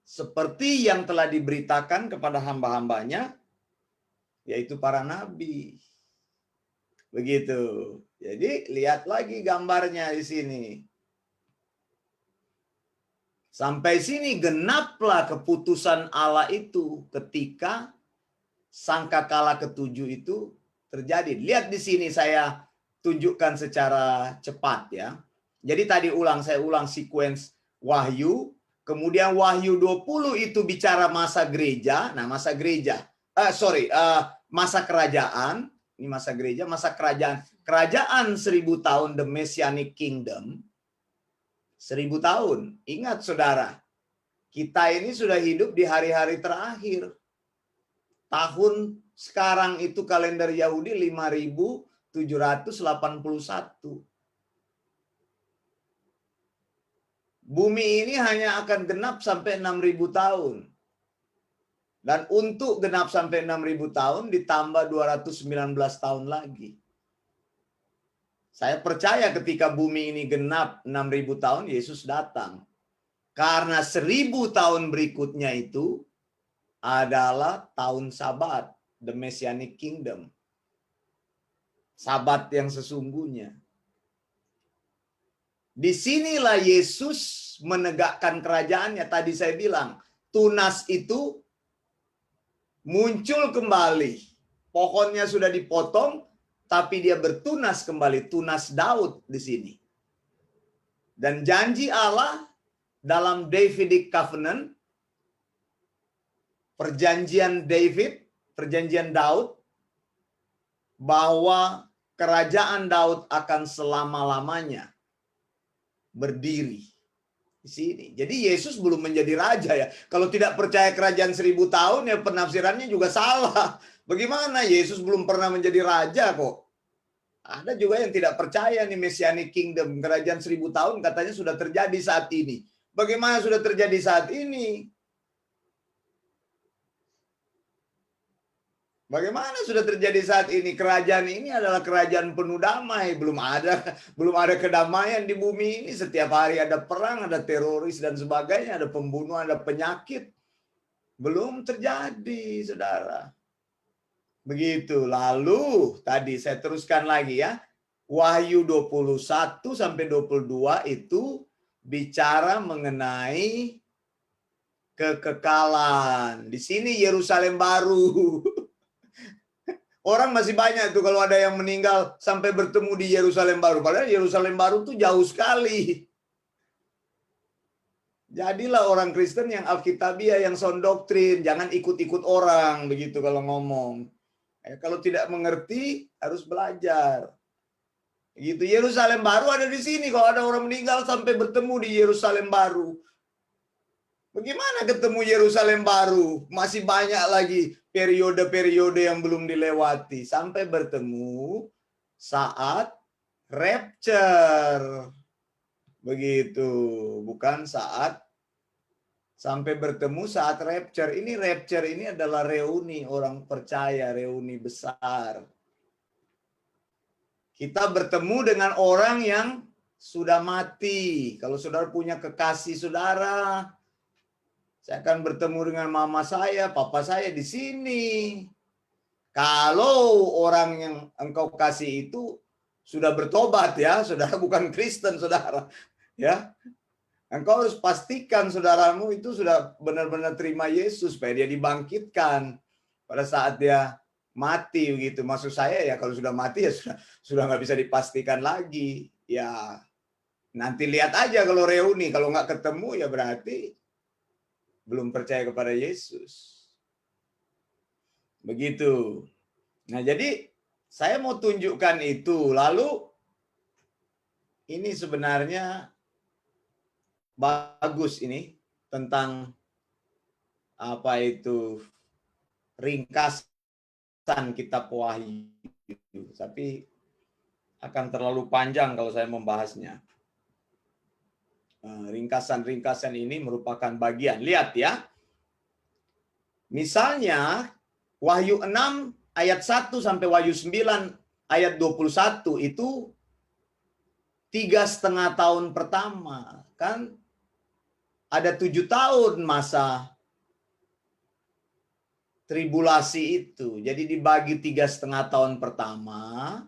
Seperti yang telah diberitakan kepada hamba-hambanya, yaitu para nabi. Begitu. Jadi lihat lagi gambarnya di sini. Sampai sini genaplah keputusan Allah itu ketika sangkakala ketujuh itu terjadi. Lihat di sini saya tunjukkan secara cepat ya. Jadi tadi saya ulang sequence Wahyu, kemudian Wahyu 20 itu bicara masa gereja. Nah, masa gereja. Masa kerajaan, ini masa gereja, masa kerajaan. Kerajaan 1000 tahun, the Messianic Kingdom. 1000 tahun. Ingat saudara, kita ini sudah hidup di hari-hari terakhir. Tahun sekarang itu kalender Yahudi 5781. Bumi ini hanya akan genap sampai 6000 tahun. Dan untuk genap sampai 6000 tahun ditambah 219 tahun lagi. Saya percaya ketika bumi ini genap 6000 tahun, Yesus datang. Karena 1000 tahun berikutnya itu adalah tahun Sabat, the Messianic Kingdom. Sabat yang sesungguhnya. Disinilah Yesus menegakkan kerajaannya. Tadi saya bilang, tunas itu muncul kembali. Pohonnya sudah dipotong, tapi dia bertunas kembali, tunas Daud di sini. Dan janji Allah dalam Davidic Covenant, perjanjian David, perjanjian Daud, bahwa kerajaan Daud akan selama-lamanya berdiri di sini. Jadi Yesus belum menjadi raja ya. Kalau tidak percaya kerajaan 1000 tahun ya penafsirannya juga salah. Bagaimana Yesus belum pernah menjadi raja kok? Ada juga yang tidak percaya nih Messianic Kingdom, kerajaan 1000 tahun katanya sudah terjadi saat ini. Bagaimana sudah terjadi saat ini? Bagaimana sudah terjadi saat ini? Kerajaan ini adalah kerajaan penuh damai. Belum ada kedamaian di bumi ini. Setiap hari ada perang, ada teroris dan sebagainya, ada pembunuhan, ada penyakit. Belum terjadi, saudara. Begitu. Lalu tadi saya teruskan lagi ya. Wahyu 21 sampai 22 itu bicara mengenai kekekalan. Di sini Yerusalem baru. Orang masih banyak tuh kalau ada yang meninggal sampai bertemu di Yerusalem baru. Padahal Yerusalem baru tuh jauh sekali. Jadilah orang Kristen yang Alkitabiah, yang sound doktrin. Jangan ikut-ikut orang begitu kalau ngomong. Kalau tidak mengerti harus belajar. Gitu. Yerusalem baru ada di sini. Kalau ada orang meninggal sampai bertemu di Yerusalem baru. Bagaimana ketemu Yerusalem baru? Masih banyak lagi periode-periode yang belum dilewati. Sampai bertemu saat rapture. Begitu. Bukan saat sampai bertemu saat rapture. Ini rapture ini adalah reuni orang percaya, reuni besar. Kita bertemu dengan orang yang sudah mati. Kalau saudara punya kekasih saudara, saya akan bertemu dengan mama saya, papa saya di sini. Kalau orang yang engkau kasih itu sudah bertobat ya, saudara bukan Kristen saudara. Ya, engkau harus pastikan saudaramu itu sudah benar-benar terima Yesus supaya dia dibangkitkan pada saat dia mati begitu. Maksud saya ya kalau sudah mati ya sudah nggak bisa dipastikan lagi. Ya nanti lihat aja kalau reuni, kalau nggak ketemu ya berarti belum percaya kepada Yesus. Begitu. Nah, jadi saya mau tunjukkan itu. Lalu ini sebenarnya bagus ini tentang apa itu ringkasan kitab Wahyu. Tapi akan terlalu panjang kalau saya membahasnya. Ringkasan-ringkasan ini merupakan bagian. Lihat ya. Misalnya Wahyu 6 ayat 1 sampai Wahyu 9 ayat 21 itu 3,5 tahun pertama. Kan ada 7 tahun masa tribulasi itu. Jadi dibagi 3,5 tahun pertama.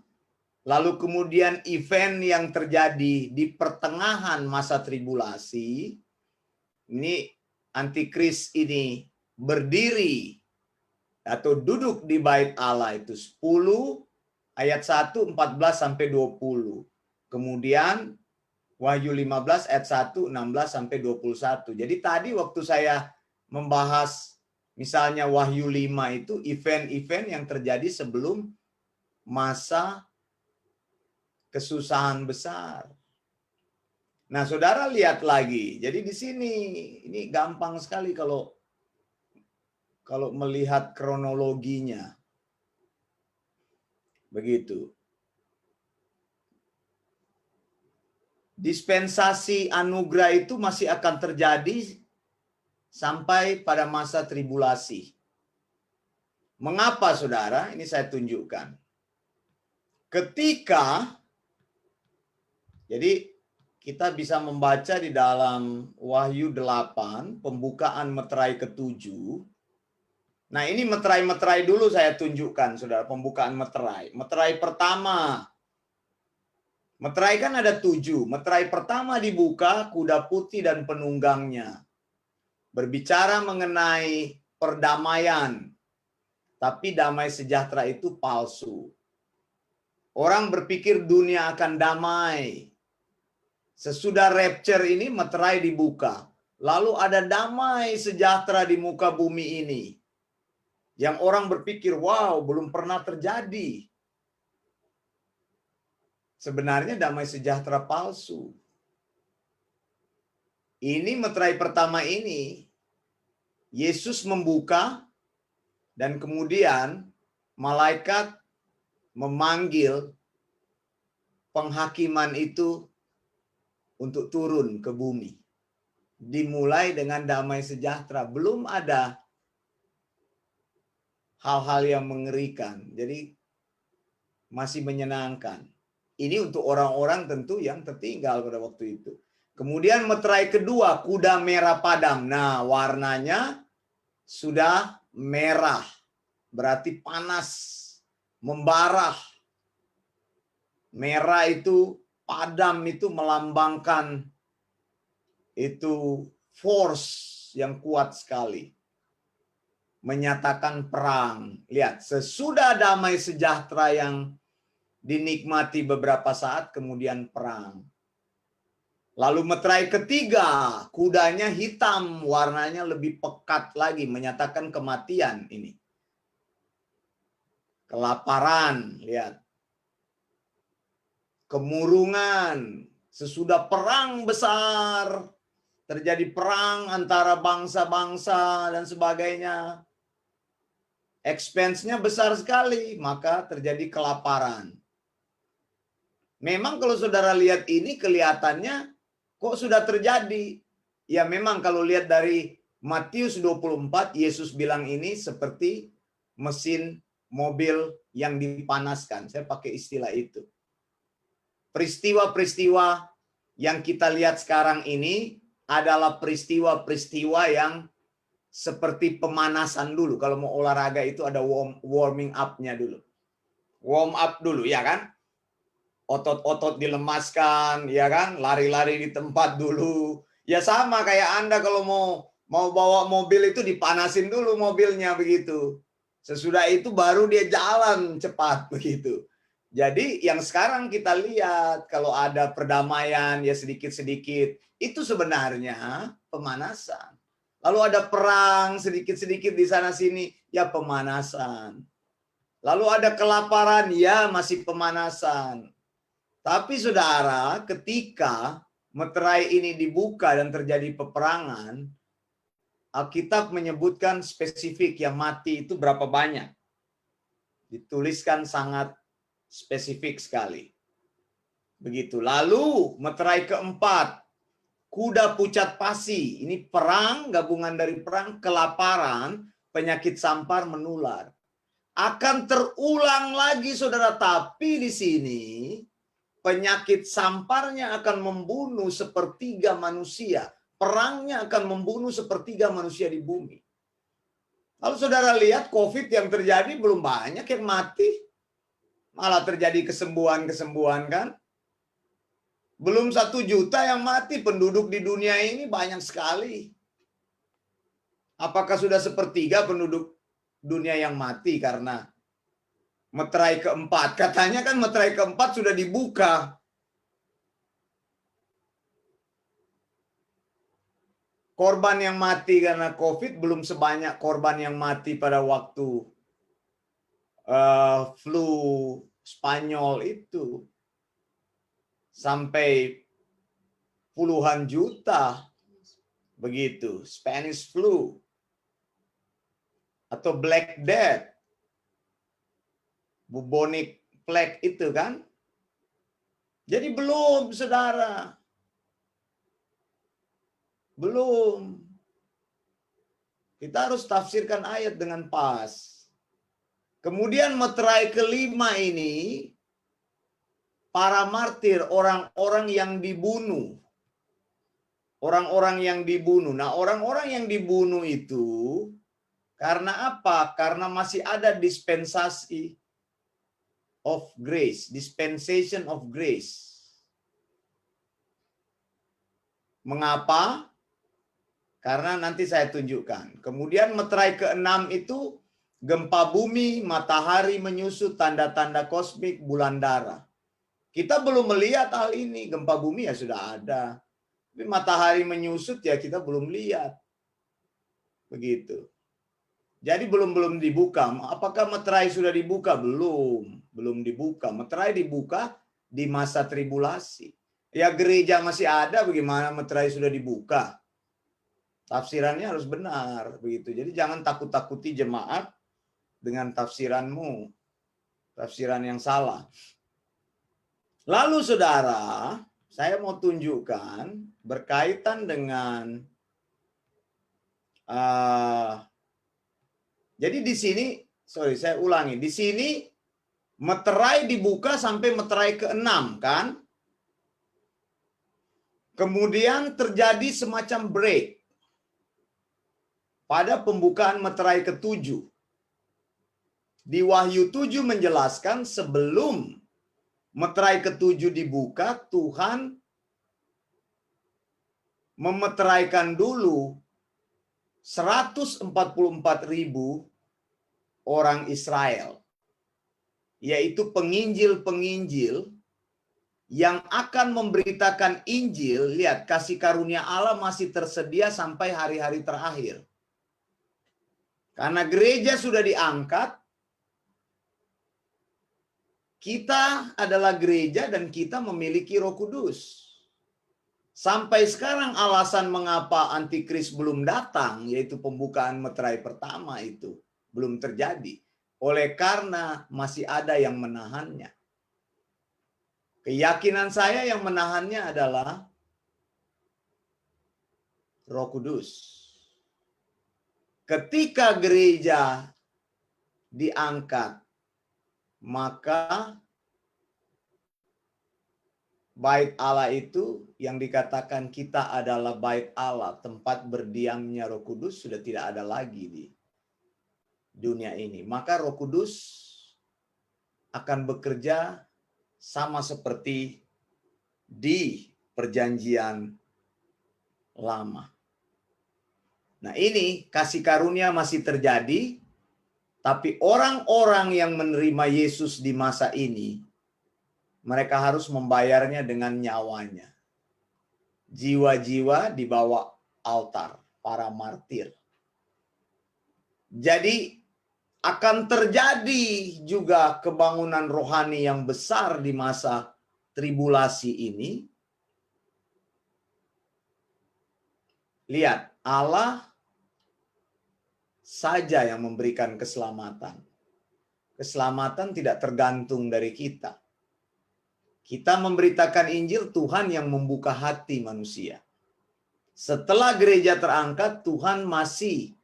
Lalu kemudian event yang terjadi di pertengahan masa tribulasi. Ini antikris ini berdiri atau duduk di bait Allah itu 10 ayat 1 14 sampai 20. Kemudian Wahyu 15 ayat 1 16 sampai 21. Jadi tadi waktu saya membahas misalnya Wahyu 5 itu event-event yang terjadi sebelum masa kesusahan besar. Nah, saudara lihat lagi. Jadi di sini ini gampang sekali kalau melihat kronologinya. Begitu. Dispensasi anugerah itu masih akan terjadi sampai pada masa tribulasi. Mengapa, saudara? Ini saya tunjukkan. Ketika, jadi kita bisa membaca di dalam Wahyu 8, pembukaan meterai ke-7. Nah, ini meterai-meterai dulu saya tunjukkan, saudara, pembukaan meterai. Meterai pertama. Meterai kan ada 7. Meterai pertama dibuka, kuda putih dan penunggangnya. Berbicara mengenai perdamaian. Tapi damai sejahtera itu palsu. Orang berpikir dunia akan damai. Sesudah rapture ini meterai dibuka. Lalu ada damai sejahtera di muka bumi ini. Yang orang berpikir, wow, belum pernah terjadi. Sebenarnya damai sejahtera palsu. Ini meterai pertama ini, Yesus membuka dan kemudian malaikat memanggil penghakiman itu untuk turun ke bumi. Dimulai dengan damai sejahtera. Belum ada hal-hal yang mengerikan. Jadi masih menyenangkan. Ini untuk orang-orang tentu yang tertinggal pada waktu itu. Kemudian meterai kedua, kuda merah padam. Nah, warnanya sudah merah. Berarti panas, membara. Merah itu, padam itu melambangkan itu force yang kuat sekali. Menyatakan perang. Lihat, sesudah damai sejahtera yang dinikmati beberapa saat, kemudian perang. Lalu meterai ketiga, kudanya hitam, warnanya lebih pekat lagi, menyatakan kematian ini. Kelaparan, lihat. kemurungan, sesudah perang besar, terjadi perang antara bangsa-bangsa dan sebagainya. Expense-nya besar sekali, maka terjadi kelaparan. Memang kalau saudara lihat ini kelihatannya kok sudah terjadi. Ya memang kalau lihat dari Matius 24, Yesus bilang ini seperti mesin mobil yang dipanaskan. Saya pakai istilah itu. Peristiwa-peristiwa yang kita lihat sekarang ini adalah peristiwa-peristiwa yang seperti pemanasan dulu. Kalau mau olahraga itu ada warming up-nya dulu. Warm up dulu, ya kan? Otot-otot dilemaskan, ya kan? Lari-lari di tempat dulu. Ya sama kayak Anda kalau mau bawa mobil itu dipanasin dulu mobilnya begitu. Sesudah itu baru dia jalan cepat begitu. Jadi yang sekarang kita lihat kalau ada perdamaian ya sedikit-sedikit itu sebenarnya pemanasan. Lalu ada perang sedikit-sedikit di sana sini ya pemanasan. Lalu ada kelaparan ya masih pemanasan. Tapi saudara, ketika meterai ini dibuka dan terjadi peperangan, Alkitab menyebutkan spesifik yang mati itu berapa banyak. Dituliskan sangat spesifik sekali. Begitu. Lalu meterai keempat, kuda pucat pasi. Ini perang, gabungan dari perang, kelaparan, penyakit sampar menular. Akan terulang lagi saudara, tapi di sini penyakit samparnya akan membunuh sepertiga manusia. Perangnya akan membunuh sepertiga manusia di bumi. Lalu saudara lihat COVID yang terjadi belum banyak yang mati. Malah terjadi kesembuhan-kesembuhan kan. Belum 1 juta yang mati, penduduk di dunia ini banyak sekali. Apakah sudah sepertiga penduduk dunia yang mati karena meterai keempat? Katanya kan meterai keempat sudah dibuka. Korban yang mati karena COVID belum sebanyak korban yang mati pada waktu flu Spanyol itu. Sampai puluhan juta. Begitu. Spanish flu. Atau Black Death. Bubonic plague itu kan. Jadi belum, saudara. Belum. Kita harus tafsirkan ayat dengan pas. Kemudian meterai kelima ini, para martir, orang-orang yang dibunuh. Orang-orang yang dibunuh. Nah, orang-orang yang dibunuh itu, karena apa? Karena masih ada dispensasi of grace. Dispensation of grace. Mengapa? Karena nanti saya tunjukkan. Kemudian meterai keenam itu gempa bumi, matahari menyusut, tanda-tanda kosmik, bulan darah. Kita belum melihat hal ini. Gempa bumi ya sudah ada. Tapi matahari menyusut ya kita belum lihat. Begitu. Jadi belum dibuka. Apakah meterai sudah dibuka? Belum dibuka. Meterai dibuka di masa tribulasi. Ya gereja masih ada, bagaimana meterai sudah dibuka? Tafsirannya harus benar, begitu. Jadi jangan takut-takuti jemaat dengan tafsiranmu, tafsiran yang salah. Lalu saudara, saya mau tunjukkan berkaitan dengan jadi di sini, saya ulangi, di sini meterai dibuka sampai meterai ke-6 kan? Kemudian terjadi semacam break pada pembukaan meterai ke-7. Di Wahyu 7 menjelaskan sebelum meterai ke-7 dibuka, Tuhan memeteraikan dulu 144.000 orang Israel, yaitu penginjil-penginjil yang akan memberitakan Injil. Lihat, kasih karunia Allah masih tersedia sampai hari-hari terakhir. Karena gereja sudah diangkat, kita adalah gereja dan kita memiliki Roh Kudus. Sampai sekarang alasan mengapa antikris belum datang, yaitu pembukaan meterai pertama itu belum terjadi. Oleh karena masih ada yang menahannya. Keyakinan saya yang menahannya adalah Roh Kudus. Ketika gereja diangkat, maka bait Allah itu yang dikatakan kita adalah bait Allah, tempat berdiamnya Roh Kudus sudah tidak ada lagi di dunia ini. Maka Roh Kudus akan bekerja sama seperti di perjanjian lama. Nah, ini kasih karunia masih terjadi, tapi orang-orang yang menerima Yesus di masa ini, mereka harus membayarnya dengan nyawanya. Jiwa-jiwa di bawah altar, para martir. Jadi akan terjadi juga kebangunan rohani yang besar di masa tribulasi ini. Lihat, Allah saja yang memberikan keselamatan. Keselamatan tidak tergantung dari kita. Kita memberitakan Injil, Tuhan yang membuka hati manusia. Setelah gereja terangkat, Tuhan masih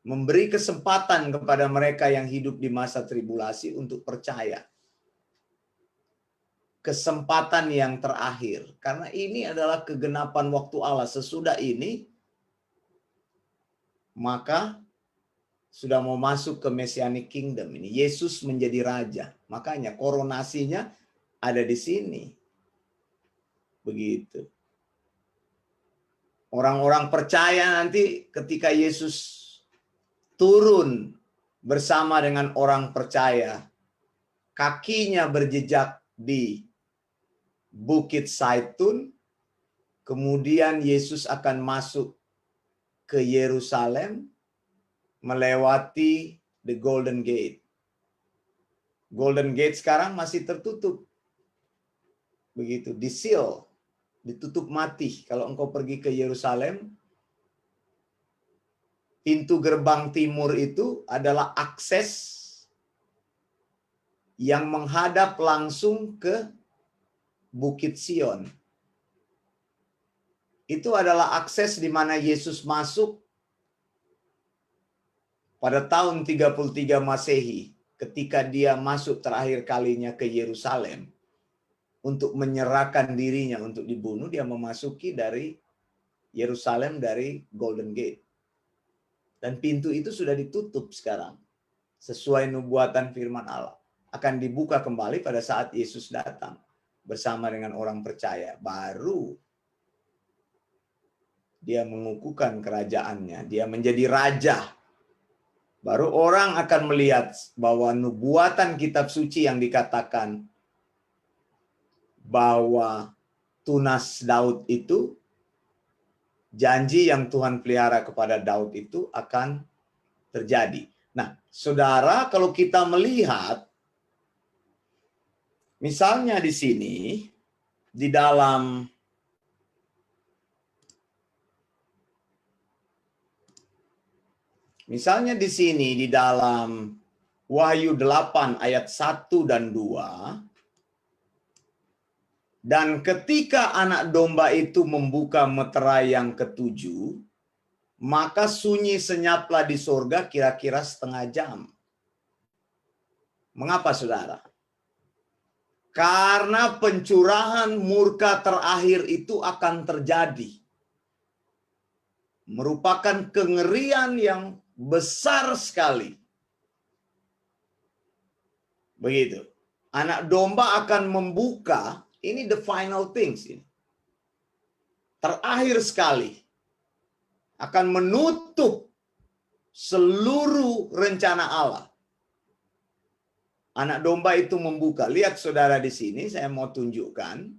memberi kesempatan kepada mereka yang hidup di masa tribulasi untuk percaya. Kesempatan yang terakhir. Karena ini adalah kegenapan waktu Allah. Sesudah ini, maka sudah mau masuk ke Messianic Kingdom ini. Yesus menjadi raja. Makanya koronasinya ada di sini. Begitu. Orang-orang percaya nanti ketika Yesus turun bersama dengan orang percaya, kakinya berjejak di Bukit Zaitun, kemudian Yesus akan masuk ke Yerusalem melewati the Golden Gate. Golden Gate sekarang masih tertutup. Begitu, di-seal, ditutup mati. Kalau engkau pergi ke Yerusalem, pintu gerbang timur itu adalah akses yang menghadap langsung ke Bukit Sion. Itu adalah akses di mana Yesus masuk pada tahun 33 Masehi, ketika dia masuk terakhir kalinya ke Yerusalem untuk menyerahkan dirinya untuk dibunuh. Dia memasuki dari Yerusalem dari Golden Gate. Dan pintu itu sudah ditutup sekarang. Sesuai nubuatan firman Allah. Akan dibuka kembali pada saat Yesus datang. Bersama dengan orang percaya. Baru dia mengukuhkan kerajaannya. Dia menjadi raja. Baru orang akan melihat bahwa nubuatan kitab suci yang dikatakan bahwa tunas Daud itu, janji yang Tuhan pelihara kepada Daud itu akan terjadi. Nah, saudara, kalau kita melihat, misalnya di sini, di dalam Wahyu 8 ayat 1 dan 2, dan ketika anak domba itu membuka meterai yang ketujuh, maka sunyi senyaplah di sorga kira-kira setengah jam. Mengapa, saudara? Karena pencurahan murka terakhir itu akan terjadi. Merupakan kengerian yang besar sekali. Begitu. Anak domba akan membuka, ini the final things ini. Terakhir sekali. Akan menutup seluruh rencana Allah. Anak domba itu membuka. Lihat saudara di sini, saya mau tunjukkan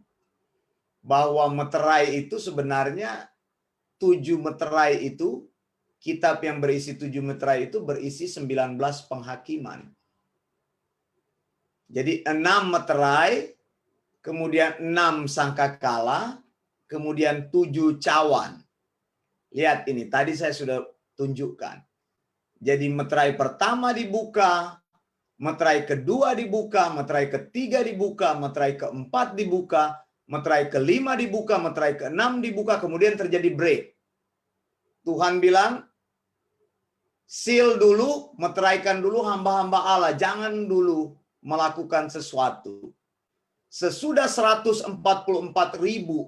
bahwa meterai itu sebenarnya 7 meterai itu, kitab yang berisi 7 meterai itu berisi 19 penghakiman. Jadi 6 meterai, kemudian 6 sangkakala, kemudian 7 cawan. Lihat ini, tadi saya sudah tunjukkan. Jadi meterai pertama dibuka, meterai kedua dibuka, meterai ketiga dibuka, meterai keempat dibuka, meterai kelima dibuka, meterai keenam dibuka, kemudian terjadi break. Tuhan bilang, seal dulu, meteraikan dulu hamba-hamba Allah, jangan dulu melakukan sesuatu. Sesudah 144.000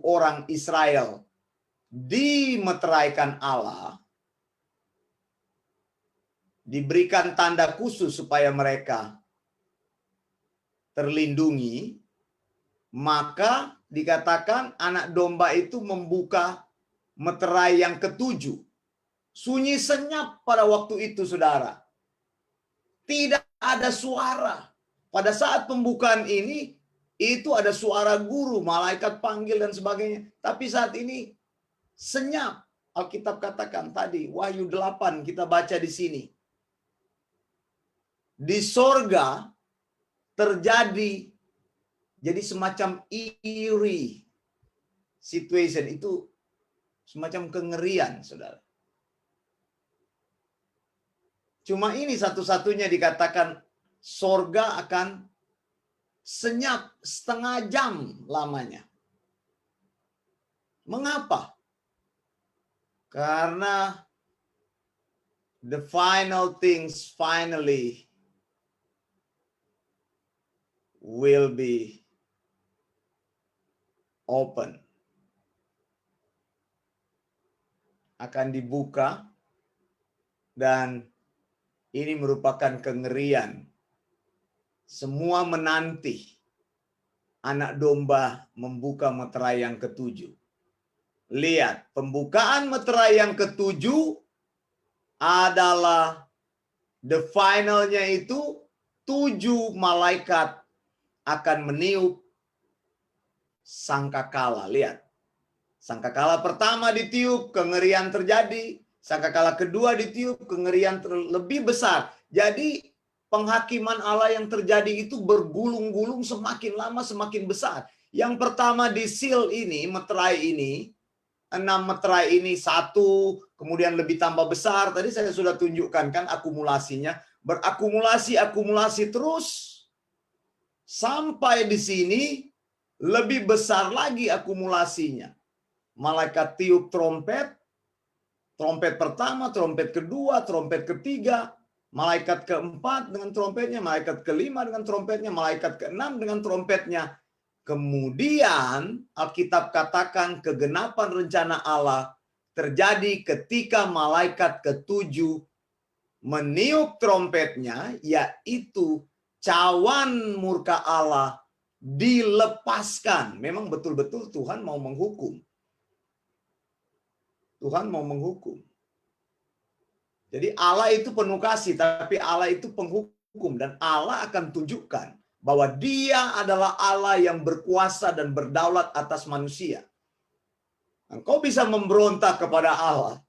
orang Israel dimeteraikan Allah, diberikan tanda khusus supaya mereka terlindungi, maka dikatakan anak domba itu membuka meterai yang ketujuh. Sunyi senyap pada waktu itu, saudara. Tidak ada suara. Pada saat pembukaan ini, itu ada suara guru, malaikat panggil dan sebagainya. Tapi saat ini senyap. Alkitab katakan tadi, Wahyu 8 kita baca di sini. Di sorga terjadi jadi semacam eerie situation, itu semacam kengerian, saudara. Cuma ini satu-satunya dikatakan sorga akan senyap setengah jam lamanya. Mengapa? Karena the final things finally will be open. Akan dibuka, dan ini merupakan kengerian. Semua menanti anak domba membuka meterai yang ketujuh. Lihat, pembukaan meterai yang ketujuh adalah the finalnya itu 7 malaikat akan meniup sangkakala. Lihat, sangkakala pertama ditiup, kengerian terjadi. Sangkakala kedua ditiup, kengerian lebih besar. Jadi penghakiman Allah yang terjadi itu bergulung-gulung, semakin lama semakin besar. Yang pertama di seal ini, meterai ini, 6 meterai ini 1, kemudian lebih tambah besar. Tadi saya sudah tunjukkan kan akumulasinya. Berakumulasi terus. Sampai di sini lebih besar lagi akumulasinya. Malaikat tiup trompet. Trompet pertama, trompet kedua, trompet ketiga. Malaikat keempat dengan trompetnya. Malaikat kelima dengan trompetnya. Malaikat keenam dengan trompetnya. Kemudian Alkitab katakan kegenapan rencana Allah terjadi ketika malaikat ketujuh meniup trompetnya, yaitu cawan murka Allah dilepaskan. Memang betul-betul Tuhan mau menghukum. Tuhan mau menghukum. Jadi Allah itu penuh kasih, tapi Allah itu penghukum. Dan Allah akan tunjukkan bahwa Dia adalah Allah yang berkuasa dan berdaulat atas manusia. Engkau bisa memberontak kepada Allah.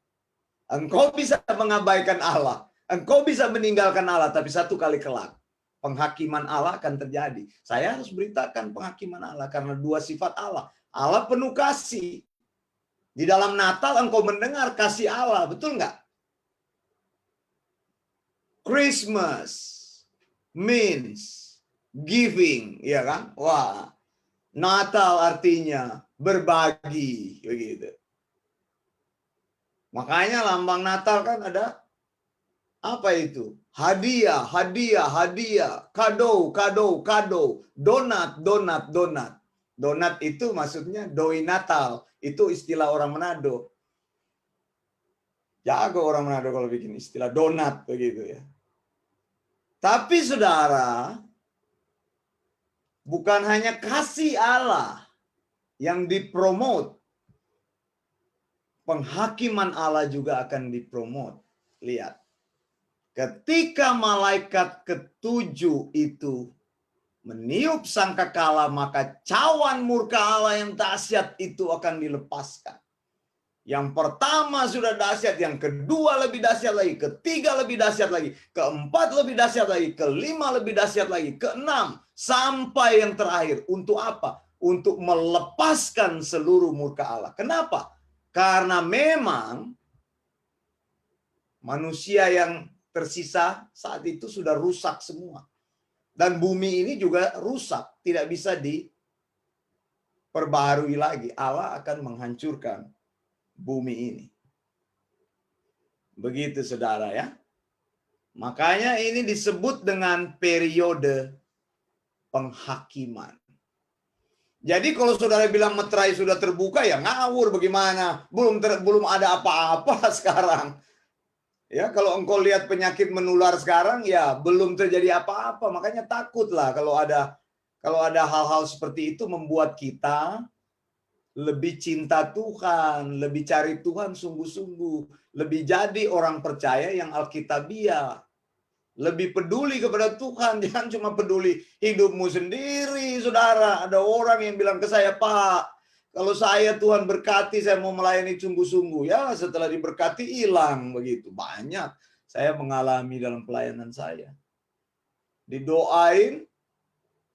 Engkau bisa mengabaikan Allah. Engkau bisa meninggalkan Allah, tapi satu kali kelak penghakiman Allah akan terjadi. Saya harus beritakan penghakiman Allah karena 2 sifat Allah. Allah penuh kasih. Di dalam Natal engkau mendengar kasih Allah, betul nggak? Christmas means giving, ya kan? Wah, Natal artinya berbagi, begitu. Makanya lambang Natal kan ada apa itu? Hadiah, hadiah, hadiah, kado, kado, kado, donat, donat, donat. Donat itu maksudnya doi Natal, itu istilah orang Manado. Jago orang Manado kalau bikin istilah donat begitu ya. Tapi saudara, bukan hanya kasih Allah yang dipromot, penghakiman Allah juga akan dipromot. Lihat, ketika malaikat ketujuh itu meniup sangkakala, maka cawan murka Allah yang dahsyat itu akan dilepaskan. Yang pertama sudah dahsyat, yang kedua lebih dahsyat lagi, ketiga lebih dahsyat lagi, keempat lebih dahsyat lagi, kelima lebih dahsyat lagi, keenam, sampai yang terakhir. Untuk apa? Untuk melepaskan seluruh murka Allah. Kenapa? Karena memang manusia yang tersisa saat itu sudah rusak semua. Dan bumi ini juga rusak, tidak bisa diperbaharui lagi. Allah akan menghancurkan bumi ini. Begitu saudara ya. Makanya ini disebut dengan periode penghakiman. Jadi kalau saudara bilang meterai sudah terbuka, ya ngawur bagaimana? Belum ada apa-apa sekarang. Ya, kalau engkau lihat penyakit menular sekarang, ya belum terjadi apa-apa. Makanya takutlah kalau ada hal-hal seperti itu, membuat kita lebih cinta Tuhan, lebih cari Tuhan sungguh-sungguh, lebih jadi orang percaya yang Alkitabiah, lebih peduli kepada Tuhan, jangan cuma peduli hidupmu sendiri, saudara. Ada orang yang bilang ke saya, Pak, kalau saya Tuhan berkati, saya mau melayani sungguh-sungguh. Ya, setelah diberkati hilang begitu. Banyak saya mengalami dalam pelayanan saya. Didoain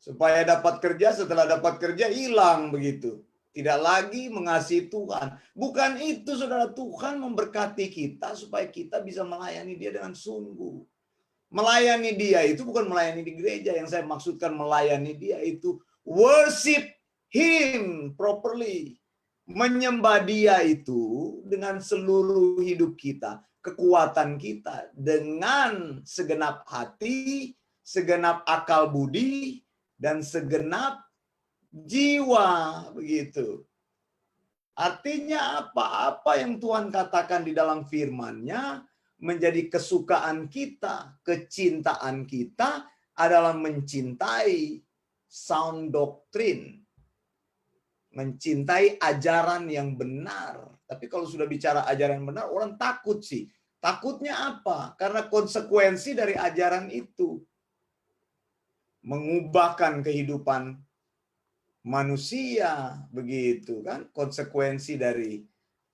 supaya dapat kerja, setelah dapat kerja hilang begitu. Tidak lagi mengasihi Tuhan. Bukan itu, saudara. Tuhan memberkati kita supaya kita bisa melayani Dia dengan sungguh. Melayani Dia itu bukan melayani di gereja. Yang saya maksudkan melayani Dia itu worship Him properly. Menyembah Dia itu dengan seluruh hidup kita, kekuatan kita, dengan segenap hati, segenap akal budi, dan segenap jiwa, begitu. Artinya apa? Apa yang Tuhan katakan di dalam firman-Nya menjadi kesukaan kita, kecintaan kita adalah mencintai sound doctrine, mencintai ajaran yang benar. Tapi kalau sudah bicara ajaran yang benar, orang takut sih. Takutnya apa? Karena konsekuensi dari ajaran itu mengubahkan kehidupan manusia, begitu kan? Konsekuensi dari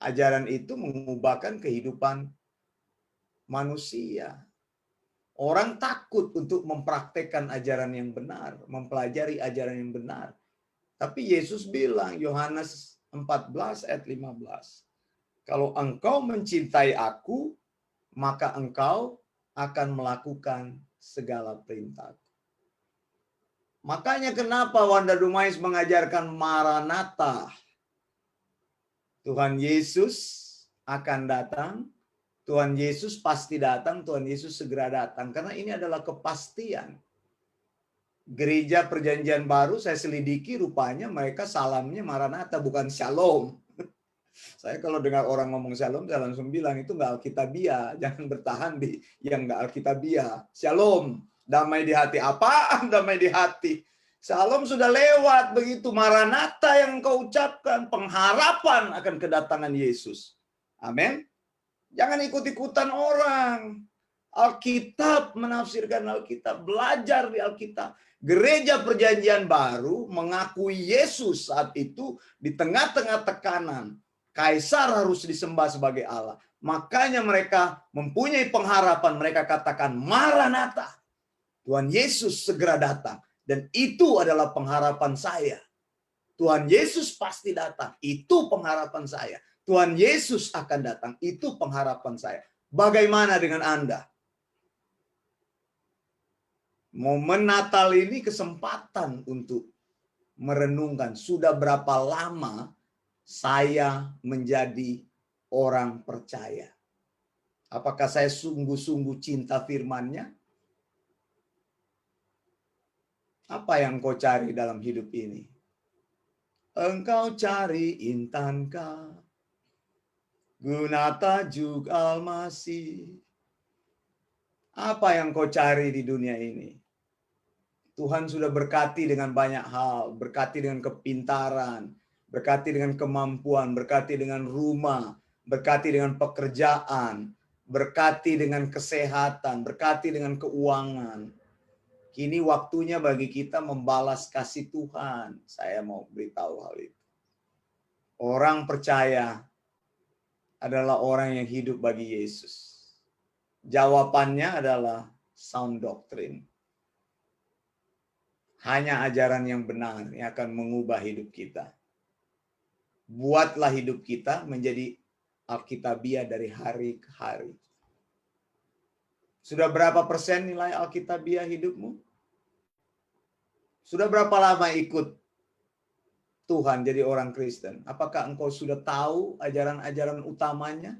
ajaran itu mengubahkan kehidupan manusia. Orang takut untuk mempraktekkan ajaran yang benar, mempelajari ajaran yang benar. Tapi Yesus bilang, Yohanes 14 ayat 15, kalau engkau mencintai aku, maka engkau akan melakukan segala perintahku. Makanya kenapa Wanda Dumais mengajarkan Maranatha. Tuhan Yesus akan datang, Tuhan Yesus pasti datang, Tuhan Yesus segera datang. Karena ini adalah kepastian. Gereja Perjanjian Baru saya selidiki, rupanya mereka salamnya Maranatha, bukan Shalom. Saya kalau dengar orang ngomong Shalom, saya langsung bilang itu nggak Alkitabiah. Jangan bertahan di yang nggak Alkitabiah. Shalom, damai di hati. Apaan damai di hati? Shalom sudah lewat begitu. Maranatha yang kau ucapkan, pengharapan akan kedatangan Yesus. Amin. Jangan ikut-ikutan orang. Alkitab, menafsirkan Alkitab, belajar di Alkitab. Gereja Perjanjian Baru mengakui Yesus saat itu di tengah-tengah tekanan. Kaisar harus disembah sebagai Allah. Makanya mereka mempunyai pengharapan. Mereka katakan, Maranatha. Tuhan Yesus segera datang. Dan itu adalah pengharapan saya. Tuhan Yesus pasti datang. Itu pengharapan saya. Tuhan Yesus akan datang. Itu pengharapan saya. Bagaimana dengan Anda? Momen Natal ini kesempatan untuk merenungkan. Sudah berapa lama saya menjadi orang percaya? Apakah saya sungguh-sungguh cinta firman-Nya? Apa yang kau cari dalam hidup ini? Engkau cari intankah guna tajuk Al-Masih? Apa yang kau cari di dunia ini? Tuhan sudah berkati dengan banyak hal, berkati dengan kepintaran, berkati dengan kemampuan, berkati dengan rumah, berkati dengan pekerjaan, berkati dengan kesehatan, berkati dengan keuangan. Kini waktunya bagi kita membalas kasih Tuhan. Saya mau beritahu hal itu. Orang percaya adalah orang yang hidup bagi Yesus? Jawabannya adalah sound doctrine. Hanya ajaran yang benar yang akan mengubah hidup kita. Buatlah hidup kita menjadi Alkitabiah dari hari ke hari. Sudah berapa persen nilai Alkitabiah hidupmu? Sudah berapa lama ikut Tuhan jadi orang Kristen? Apakah engkau sudah tahu ajaran-ajaran utamanya?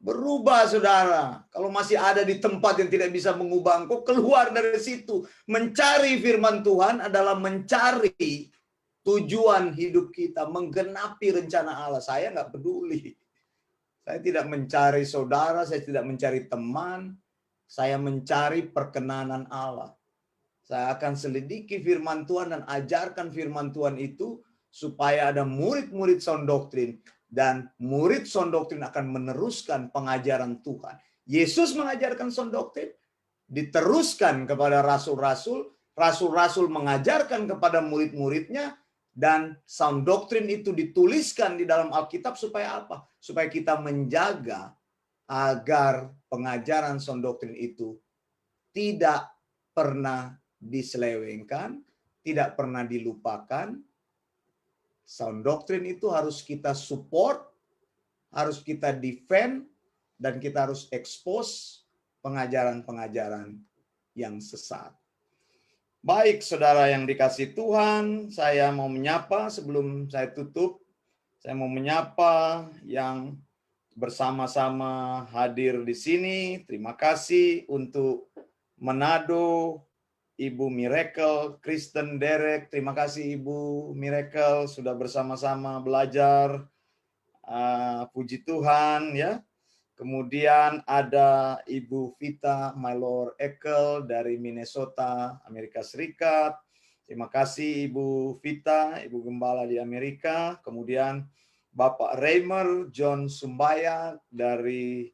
Berubah, saudara. Kalau masih ada di tempat yang tidak bisa mengubah engkau, keluar dari situ. Mencari firman Tuhan adalah mencari tujuan hidup kita, menggenapi rencana Allah. Saya nggak peduli. Saya tidak mencari saudara, saya tidak mencari teman. Saya mencari perkenanan Allah. Saya akan selidiki firman Tuhan dan ajarkan firman Tuhan itu supaya ada murid-murid sound doctrine. Dan murid sound doctrine akan meneruskan pengajaran Tuhan. Yesus mengajarkan sound doctrine, diteruskan kepada rasul-rasul, rasul-rasul mengajarkan kepada murid-muridnya, dan sound doctrine itu dituliskan di dalam Alkitab supaya apa? Supaya kita menjaga agar pengajaran sound doctrine itu tidak pernah diselewengkan, tidak pernah dilupakan. Sound doctrine itu harus kita support, harus kita defend, dan kita harus expose pengajaran-pengajaran yang sesat. Baik, saudara yang dikasih Tuhan, saya mau menyapa sebelum saya tutup. Saya mau menyapa yang bersama-sama hadir di sini. Terima kasih untuk Manado, Ibu Miracle, Kristen Derek, terima kasih Ibu Miracle sudah bersama-sama belajar. Puji Tuhan ya. Kemudian ada Ibu Vita Mylor Ekel dari Minnesota, Amerika Serikat. Terima kasih Ibu Vita, Ibu Gembala di Amerika. Kemudian Bapak Reimer John Sumbaya dari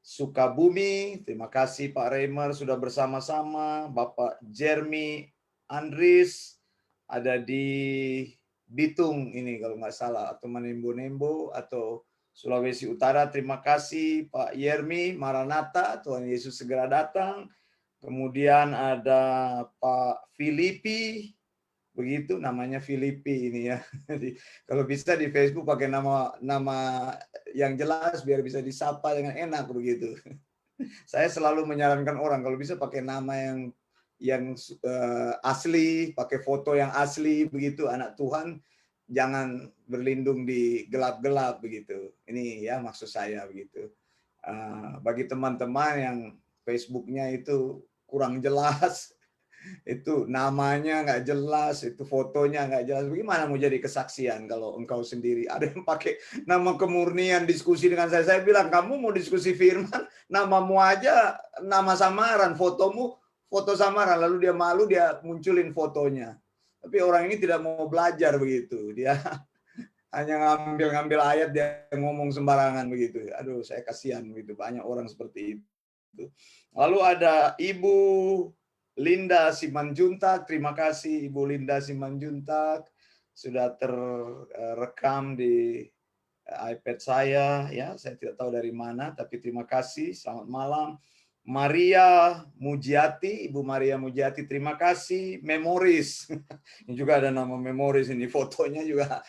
Sukabumi, terima kasih Pak Reimer sudah bersama-sama. Bapak Jeremy Andris ada di Bitung ini kalau nggak salah, atau Manembo-Nembo atau Sulawesi Utara. Terima kasih Pak Yermi, Maranatha, Tuhan Yesus segera datang. Kemudian ada Pak Filipi, begitu namanya Filipi ini ya. Jadi, kalau bisa di Facebook pakai nama yang jelas biar bisa disapa dengan enak begitu. Saya selalu menyarankan orang kalau bisa pakai nama yang asli, pakai foto yang asli begitu. Anak Tuhan jangan berlindung di gelap-gelap begitu. Ini ya maksud saya begitu. Bagi teman-teman yang Facebooknya itu kurang jelas, itu namanya nggak jelas, itu fotonya nggak jelas. Bagaimana mau jadi kesaksian kalau engkau sendiri? Ada yang pakai nama kemurnian diskusi dengan saya. Saya bilang, kamu mau diskusi firman, namamu aja nama samaran, fotomu foto samaran. Lalu dia malu, dia munculin fotonya. Tapi orang ini tidak mau belajar begitu. Dia hanya ngambil ayat, dia ngomong sembarangan begitu. Aduh, saya kasihan begitu. Banyak orang seperti itu. Lalu ada Ibu Linda Simanjuntak, terima kasih Ibu Linda Simanjuntak sudah terekam di iPad saya ya, saya tidak tahu dari mana tapi terima kasih. Selamat malam. Maria Mujiati, Ibu Maria Mujiati, terima kasih. Memoris. Ini juga ada nama Memoris ini, fotonya juga.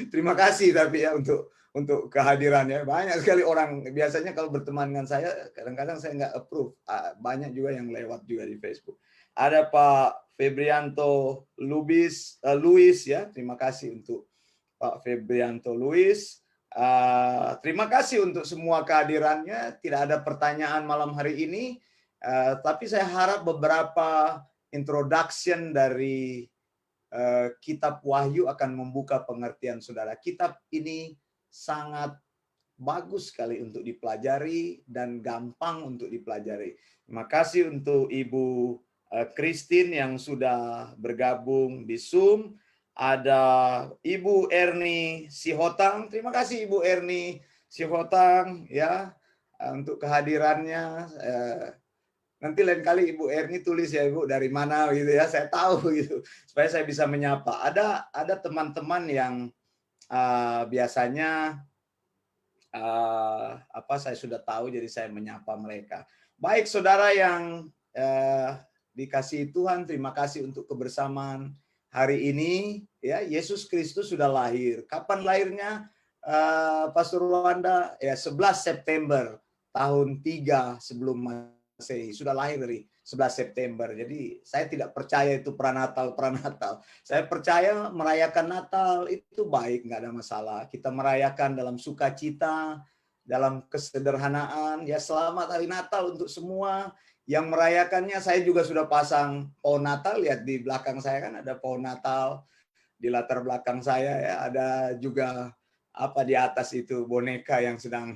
Terima kasih tapi ya untuk kehadirannya. Banyak sekali orang, biasanya kalau berteman dengan saya, kadang-kadang saya nggak approve. Banyak juga yang lewat juga di Facebook. Ada Pak Febrianto Luis ya, terima kasih untuk Pak Febrianto Luis. Terima kasih untuk semua kehadirannya. Tidak ada pertanyaan malam hari ini, tapi saya harap beberapa introduction dari Kitab Wahyu akan membuka pengertian saudara. Kitab ini sangat bagus sekali untuk dipelajari dan gampang untuk dipelajari. Terima kasih untuk Ibu Christine yang sudah bergabung di Zoom. Ada Ibu Erni Sihotang. Terima kasih Ibu Erni Sihotang ya untuk kehadirannya. Nanti lain kali Ibu Erni tulis ya Ibu dari mana gitu ya, saya tahu gitu supaya saya bisa menyapa. Ada teman-teman yang biasanya saya sudah tahu, jadi saya menyapa mereka. Baik, saudara yang dikasihi Tuhan, terima kasih untuk kebersamaan hari ini. Ya, Yesus Kristus sudah lahir. Kapan lahirnya, Pastor Wanda? Ya, 11 September tahun 3 sebelum Masehi. Sudah lahir dari 11 September. Jadi saya tidak percaya itu pranatal. Saya percaya merayakan Natal itu baik, nggak ada masalah. Kita merayakan dalam sukacita, dalam kesederhanaan. Ya, selamat hari Natal untuk semua yang merayakannya. Saya juga sudah pasang pohon Natal. Lihat di belakang saya kan ada pohon Natal. Di latar belakang saya ya ada juga di atas itu boneka yang sedang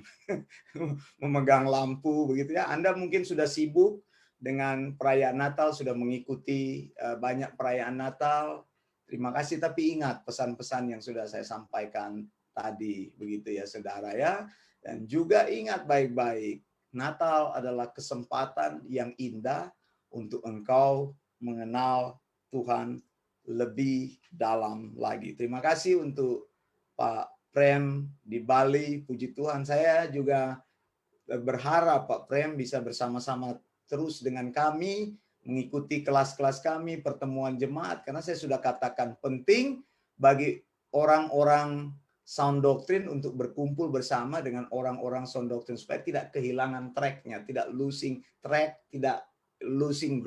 memegang lampu begitu ya. Anda mungkin sudah sibuk dengan perayaan Natal, sudah mengikuti banyak perayaan Natal. Terima kasih, tapi ingat pesan-pesan yang sudah saya sampaikan tadi begitu ya saudara ya. Dan juga ingat baik-baik, Natal adalah kesempatan yang indah untuk engkau mengenal Tuhan lebih dalam lagi. Terima kasih untuk Pak Prem di Bali. Puji Tuhan, saya juga berharap Pak Prem bisa bersama-sama terus dengan kami, mengikuti kelas-kelas kami, pertemuan jemaat, karena saya sudah katakan penting bagi orang-orang sound doctrine untuk berkumpul bersama dengan orang-orang sound doctrine supaya tidak kehilangan tracknya, tidak losing track, tidak losing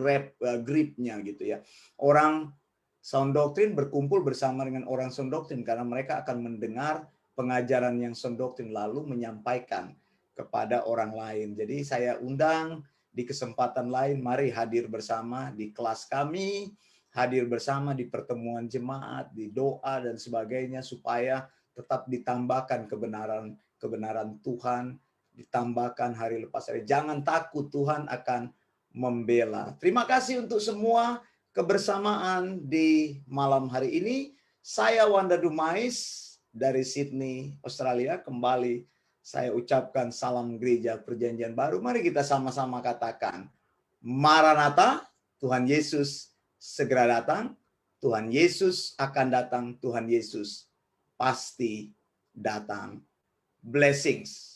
gripnya gitu ya. Orang sound doctrine berkumpul bersama dengan orang sound doctrine karena mereka akan mendengar pengajaran yang sound doctrine lalu menyampaikan kepada orang lain. Jadi saya undang di kesempatan lain, mari hadir bersama di kelas kami, hadir bersama di pertemuan jemaat, di doa dan sebagainya supaya tetap ditambahkan kebenaran Tuhan, ditambahkan hari lepas hari. Jangan takut, Tuhan akan membela. Terima kasih untuk semua kebersamaan di malam hari ini. Saya Wanda Dumais dari Sydney, Australia. Kembali saya ucapkan salam gereja perjanjian baru. Mari kita sama-sama katakan, Maranatha, Tuhan Yesus segera datang. Tuhan Yesus akan datang. Tuhan Yesus pasti datang. Blessings.